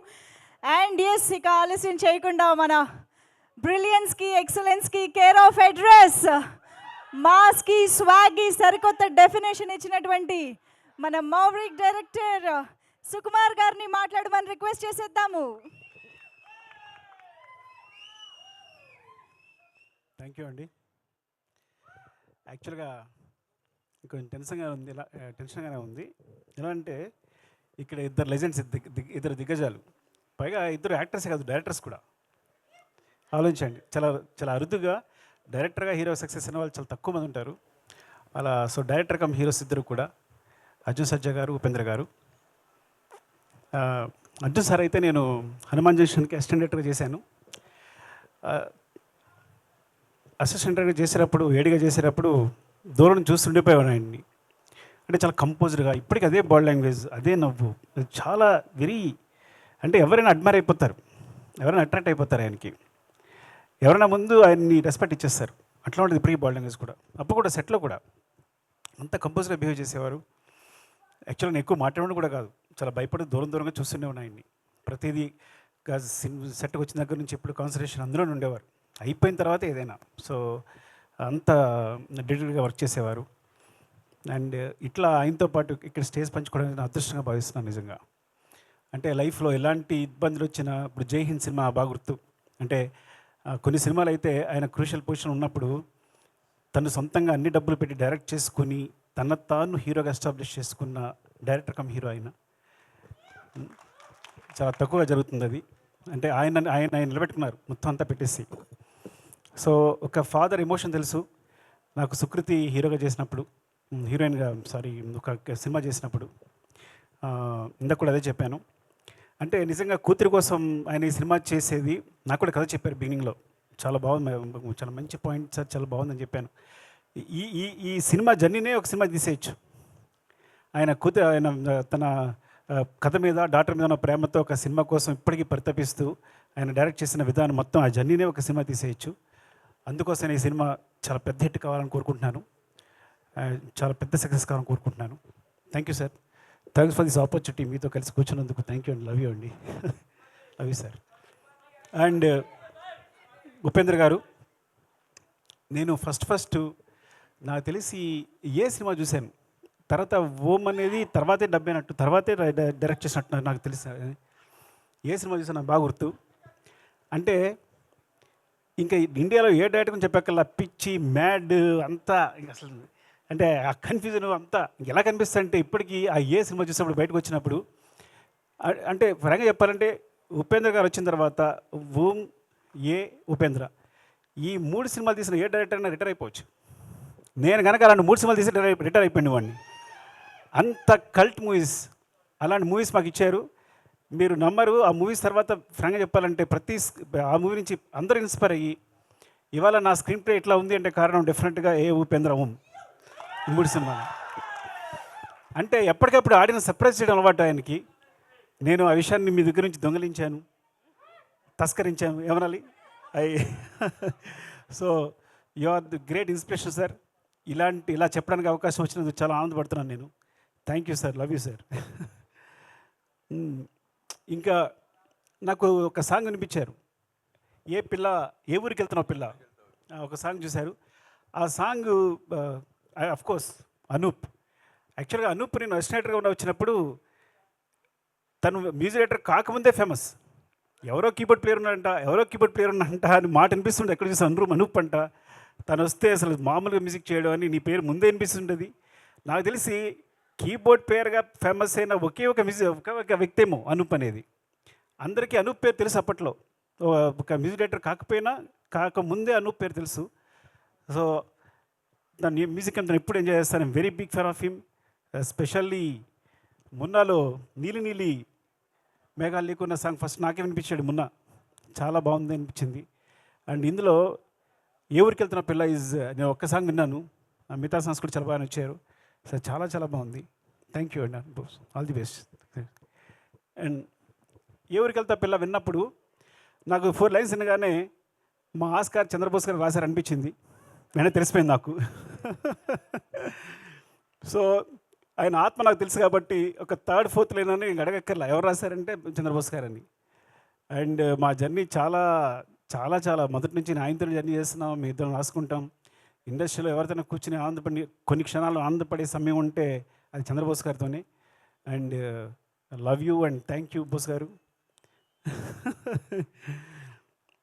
And yes, ఇక ఆలస్యం చేయకుండా మన brilliance కి, excellence కి care of address, mass కి, swag కి సరికొత్త definition ఇచ్చినటువంటి మన మౌరిక్ డైరెక్టర్ సుకుమార్ గారిని మాట్లాడమని రిక్వెస్ట్ చేసేద్దాము. థ్యాంక్ యూ అండి. యాక్చువల్గా కొంచెం టెన్షన్గానే ఉంది. ఎలా అంటే ఇక్కడ ఇద్దరు లెజెండ్స్, ఇద్దరు దిగ్గజాలు, పైగా ఇద్దరు యాక్టర్సే కాదు, డైరెక్టర్స్ కూడా. ఆలోచించండి, చాలా అరుదుగా డైరెక్టర్గా హీరో సక్సెస్ అయిన వాళ్ళు చాలా తక్కువ మంది ఉంటారు. అలా సో డైరెక్టర్ కమ్ హీరోస్ ఇద్దరు కూడా, అర్జున్ సర్జా గారు, ఉపేంద్ర గారు. అర్జున్ సార్ అయితే నేను హనుమాన్ జంక్షన్కి అసిస్టెంట్ డైరెక్టర్గా చేశాను. అసిస్టెంట్ డైరెక్టర్ చేసేటప్పుడు, వేడిగా చేసేటప్పుడు దూరం చూస్తుండిపోయాను ఆయన్ని. అంటే చాలా కంపోజ్డ్గా, ఇప్పటికీ అదే బాడీ లాంగ్వేజ్, అదే నవ్వు, చాలా అంటే ఎవరైనా అడ్మైర్ అయిపోతారు, ఎవరైనా అట్రాక్ట్ అయిపోతారు ఆయనకి. ఎవరైనా ముందు ఆయన్ని రెస్పెక్ట్ ఇచ్చేస్తారు. అట్లా ఉంటుంది ఇప్పటికీ బాడీ లాంగ్వేజ్ కూడా. అప్పుడు కూడా సెట్లో కూడా అంత కంపోజ్గా బిహేవ్ చేసేవారు. యాక్చువల్గా నేను ఎక్కువ మాట్లాడడం కూడా కాదు, చాలా భయపడి దూరంగా చూస్తూనే ఉన్నాయండి. ప్రతిదీ సెట్కి వచ్చిన దగ్గర నుంచి ఎప్పుడు కాన్సన్ట్రేషన్ అందులోనే ఉండేవారు, అయిపోయిన తర్వాత ఏదైనా. సో అంత డెడికేట్గా వర్క్ చేసేవారు. అండ్ ఇట్లా ఆయనతో పాటు ఇక్కడ స్టేజ్ పంచుకోవడానికి నేను అదృష్టంగా భావిస్తున్నాను నిజంగా. అంటే లైఫ్లో ఎలాంటి ఇబ్బందులు వచ్చినా, ఇప్పుడు జై హింద్ సినిమా బాగా గుర్తు. అంటే కొన్ని సినిమాలు అయితే ఆయన క్రూషియల్ పొజిషన్ ఉన్నప్పుడు తను సొంతంగా అన్ని డబ్బులు పెట్టి డైరెక్ట్ చేసుకుని తన తాను హీరోగా ఎస్టాబ్లిష్ చేసుకున్న డైరెక్టర్ కమ్ హీరో ఆయన. చాలా తక్కువగా జరుగుతుంది అది. అంటే ఆయన నిలబెట్టుకున్నారు మొత్తం అంతా పెట్టేసి. సో ఒక ఫాదర్ ఎమోషన్ తెలుసు నాకు. సుకృతి హీరోగా చేసినప్పుడు, హీరోయిన్గా ఒక సినిమా చేసినప్పుడు ఇందాక కూడా అదే చెప్పాను. అంటే నిజంగా కూతురి కోసం ఆయన ఈ సినిమా చేసేది నాకు కూడా కథ చెప్పారు బిగినింగ్లో. చాలా బాగుంది, చాలా మంచి పాయింట్ సార్, చాలా బాగుందని చెప్పాను. ఈ సినిమా జర్నీనే ఒక సినిమా తీసేయచ్చు. ఆయన తన కథ మీద, డాక్టర్ మీద ఉన్న ప్రేమతో ఒక సినిమా కోసం ఇప్పటికీ పరితపిస్తూ ఆయన డైరెక్ట్ చేసిన విధానం మొత్తం, ఆ జర్నీనే ఒక సినిమా తీసేయచ్చు. అందుకోసం ఈ సినిమా చాలా పెద్ద హిట్ కావాలని కోరుకుంటున్నాను, చాలా పెద్ద సక్సెస్ కావాలని కోరుకుంటున్నాను. Thank you sir, thanks for this opportunity. మీతో కలిసి కూర్చున్నందుకు థ్యాంక్ యూ అండి, లవ్ యూ అండి. Love you sir. And Upendra గారు, నేను ఫస్ట్ నాకు తెలిసి ఏ సినిమా చూశాను, తర్వాత ఓం అనేది తర్వాతే డబ్బైనట్టు, తర్వాతే డైరెక్ట్ చేసినట్టు నాకు తెలుసు. ఏ సినిమా చూసాను నాకు బాగా గుర్తు. అంటే ఇంకా ఇండియాలో ఏ డైరెక్టర్ అని చెప్పక్కల్లా పిచ్చి మ్యాడ్ అంతా ఇంకా అసలు, అంటే ఆ కన్ఫ్యూజన్ అంతా ఎలా కనిపిస్తుంది అంటే ఇప్పటికీ ఆ ఏ సినిమా చూసినప్పుడు బయటకు వచ్చినప్పుడు, అంటే ఫ్రాంక్గా చెప్పాలంటే ఉపేంద్ర గారు వచ్చిన తర్వాత ఓం, ఏ, ఉపేంద్ర ఈ 3 సినిమాలు తీసిన ఏ డైరెక్టర్ అయినా రిటైర్ అయిపోవచ్చు. నేను కనుక అలాంటి 3 సినిమాలు తీసి రిటైర్ అయిపోయింది వాడిని. అంత కల్ట్ మూవీస్, అలాంటి మూవీస్ మాకు ఇచ్చారు. మీరు నమ్మరు, ఆ మూవీస్ తర్వాత ఫ్రాంక్గా చెప్పాలంటే ఆ మూవీ నుంచి అందరూ ఇన్స్పైర్ అయ్యి ఇవాళ నా స్క్రీన్ ప్లే ఇట్లా ఉంది అంటే కారణం డెఫినెట్గా ఏ ఉపేంద్ర ఓం, ఈ 3 సినిమాలు. అంటే ఎప్పటికప్పుడు ఆడిన సర్ప్రైజ్ చేయడం అలవాటు ఆయనకి. నేను ఆ విషయాన్ని మీ దగ్గర నుంచి దొంగలించాను, తస్కరించాను, ఏమనాలి. So you are the great inspiration sir. ఇలా చెప్పడానికి అవకాశం వచ్చినందుకు చాలా ఆనందపడుతున్నాను నేను. Thank you sir, love you sir. ఇంకా నాకు ఒక సాంగ్ వినిపించారు, ఏ ఊరికి వెళ్తున్నావు పిల్ల, ఒక సాంగ్ చూశారు. ఆ సాంగ్ కోర్స్ అనూప్. యాక్చువల్గా అనూప్ నేను అసిస్టెంట్గా వచ్చినప్పుడు తను మ్యూజిక్ డైరెక్టర్ కాకముందే ఫేమస్. ఎవరో కీబోర్డ్ ప్లేయర్ ఉన్నాడంట అని మాట అనిపిస్తుండే. ఎక్కడ చూసి అనూప్ అంట. తను వస్తే అసలు మామూలుగా మ్యూజిక్ చేయడం అని నీ పేరు ముందే అనిపిస్తుండేది. నాకు తెలిసి కీబోర్డ్ ప్లేయర్గా ఫేమస్ అయిన ఒకే ఒక వ్యక్తి ఏమో అనూప్ అనేది. అందరికీ అనూప్ పేరు తెలుసు అప్పట్లో. ఒక మ్యూజిక్ డైరెక్టర్ కాకముందే అనూప్ పేరు తెలుసు. సో దాని మ్యూజిక్ అంతా ఎప్పుడు ఎంజాయ్ చేస్తాను. I'm very big fan of him. Especially మున్నాలో నీలి నీలి మేఘాలు లేకున్న సాంగ్ ఫస్ట్ నాకే వినిపించాడు మున్నా, చాలా బాగుంది అనిపించింది. అండ్ ఇందులో ఏ ఊరికి వెళ్తున్న పిల్ల నేను ఒక్క సాంగ్ విన్నాను, మిగతా సాంగ్స్ కూడా చాలా బాగా నచ్చారు సార్, చాలా బాగుంది. థ్యాంక్ యూ అండి, ఆల్ ది బెస్ట్. అండ్ ఏ ఊరికి వెళ్తా పిల్ల విన్నప్పుడు నాకు 4 లైన్స్ వినగానే మా ఆస్కార్ చంద్రబోస్ గారు రాశారు అనిపించింది. వెంటనే తెలిసిపోయింది నాకు. సో ఆయన ఆత్మ నాకు తెలుసు కాబట్టి ఒక 3rd, 4th లైన్ అని అడగక్కర్లా ఎవరు రాశారంటే చంద్రబోస్ గారు అని. అండ్ మా జర్నీ చాలా మొదటి నుంచి నేను ఆయనతో జర్నీ చేస్తున్నాం, మీ ఇద్దరం రాసుకుంటాం. ఇండస్ట్రీలో ఎవరితోనే కూర్చుని కొన్ని క్షణాలు ఆనందపడే సమయం ఉంటే అది చంద్రబోస్ గారితోనే. And love you and thank you Bose garu.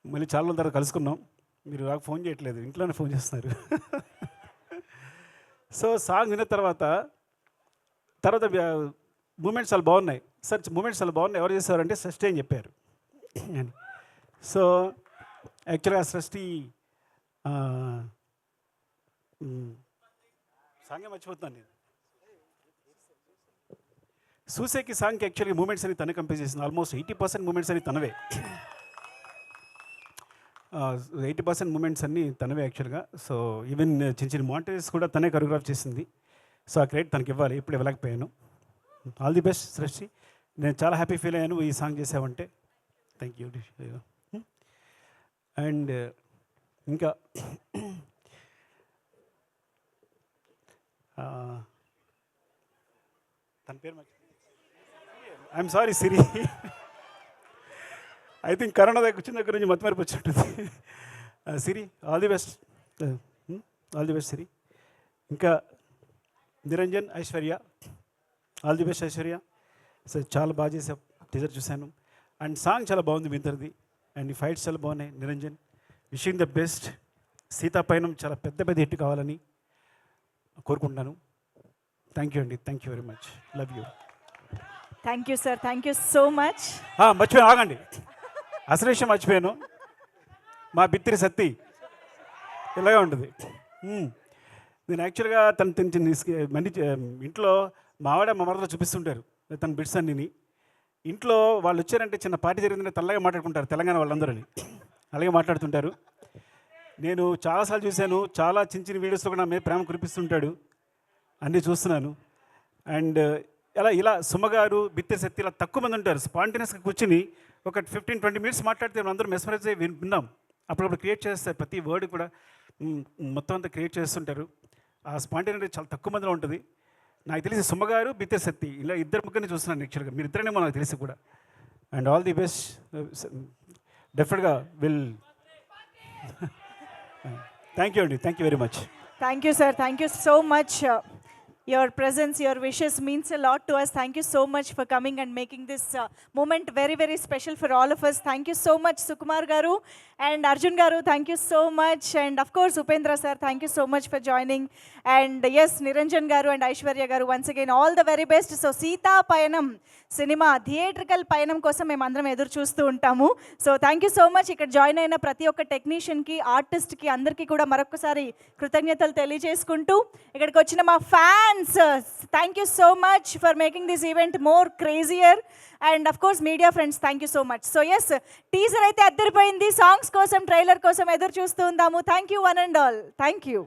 మళ్ళీ చాలా రోజుల తర్వాత కలుసుకున్నాం, మీరు నాకు ఫోన్ చేయట్లేదు, ఇంట్లోనే ఫోన్ చేస్తున్నారు. సో సాంగ్ విన్న తర్వాత మూమెంట్స్ చాలా బాగున్నాయి సార్, మూమెంట్స్ చాలా బాగున్నాయి. ఎవరు చేశారంటే సృష్టి అని చెప్పారు. సో యాక్చువల్గా సృష్టి సాంగే మర్చిపోతున్నాను నేను. సూసేకి సాంగ్కి యాక్చువల్గా మూమెంట్స్ అని తనే కంపోజ్ చేసింది. ఆల్మోస్ట్ 80% మూమెంట్స్ అని తనవే. 80% మూమెంట్స్ అన్నీ తనవే యాక్చువల్గా. సో ఈవెన్ చిన్న మాంటేజెస్ కూడా తనే కొరియోగ్రాఫ్ చేసింది. సో ఆ క్రెడిట్ తనకి ఇవ్వాలి, ఇప్పుడు ఇవ్వలేకపోయాను. ఆల్ ది బెస్ట్ సృష్టి, నేను చాలా హ్యాపీ ఫీల్ అయ్యాను ఈ సాంగ్ చేసావంటే. Thank you. అండ్ ఇంకా తన పేరు I'm sorry Siri. I think corona దగ్గర వచ్చిన దగ్గర నుంచి మతిమరిపి వచ్చినట్టుంది. Siri, all the best, all the best Siri. ఇంకా Niranjan, Aishwarya, all the best Aishwarya. So చాలా బాగా చేసా, టీజర్ చూశాను. అండ్ సాంగ్ చాలా బాగుంది మీ ఇద్దరిది. అండ్ ఈ ఫైట్స్ చాలా బాగున్నాయి. Niranjan, wishing the best. Seethapayanam చాలా పెద్ద పెద్ద హిట్ కావాలని కోరుకుంటున్నాను. థ్యాంక్ యూ అండి, thank you very much, love you. Thank you sir, thank you so much. మర్చిపోయాను, ఆగండి, అసలు విషయం మర్చిపోయాను. మా బిత్తిరి సత్తి ఇలాగే ఉంటుంది. నేను యాక్చువల్గా మంది ఇంట్లో మావాడ మా మరదలో చూపిస్తుంటారు తన బిట్స్ అన్నిని. ఇంట్లో వాళ్ళు వచ్చారంటే చిన్న పార్టీ జరిగిందంటే తెల్లగా మాట్లాడుకుంటారు, తెలంగాణ వాళ్ళందరూ అలాగే మాట్లాడుతుంటారు. నేను చాలాసార్లు చూశాను, చాలా చిన్న చిన్న వీడియోస్లో కూడా నా మీద ప్రేమ కురిపిస్తుంటాడు, అన్నీ చూస్తున్నాను. అండ్ ఇలా సుమగారు, బిత్తిరి సత్తి ఇలా తక్కువ మంది ఉంటారు. స్పాంటేనియస్గా కూర్చుని ఒక 15-20 మినిట్స్ మాట్లాడితే అందరూ మెస్మరైజ్ అయ్యి విన్నాం. అప్పుడప్పుడు క్రియేట్ చేస్తారు, ప్రతి వర్డ్ కూడా మొత్తం అంతా క్రియేట్ చేస్తుంటారు. ఆ స్పాంటేనిటీ చాలా తక్కువ మందిలో ఉంటుంది. నాకు తెలిసి సుమగారు, బిత్తిరి సత్తి ఇలా ఇద్దరు ముగ్గురిని చూస్తున్నాను యాక్చువల్గా. మీరు ఇద్దరేమో నాకు తెలిసి కూడా. అండ్ ఆల్ ది బెస్ట్, డెఫినెట్గా విల్. థ్యాంక్ యూ అండి, thank you very much. Thank you sir, thank you so much. Your presence, your wishes means a lot to us. Thank you so much for coming and making this moment very, very special for all of us. Thank you so much, Sukumar Garu and Arjun Garu. Thank you so much. And of course, Upendra sir, thank you so much for joining. And yes, Niranjan Garu and Aishwarya Garu, once again, all the very best. So, Sita Payanam cinema theatrical పయనం కోసం మేము అందరం ఎదురు చూస్తూ ఉంటాము. So thank you so much. ఇక్కడ join అయిన ప్రతి ఒక్క టెక్నీషియన్కి, ఆర్టిస్ట్కి అందరికీ కూడా మరొకసారి కృతజ్ఞతలు తెలియజేసుకుంటూ, ఇక్కడికి వచ్చిన మా fans, thank you so much for making this event more crazier. And of course media friends, thank you so much. So yes, teaser అయితే అద్దరిపోయింది. సాంగ్స్ కోసం, ట్రైలర్ కోసం ఎదురు చూస్తూ ఉందాము. Thank you one and all. Thank you.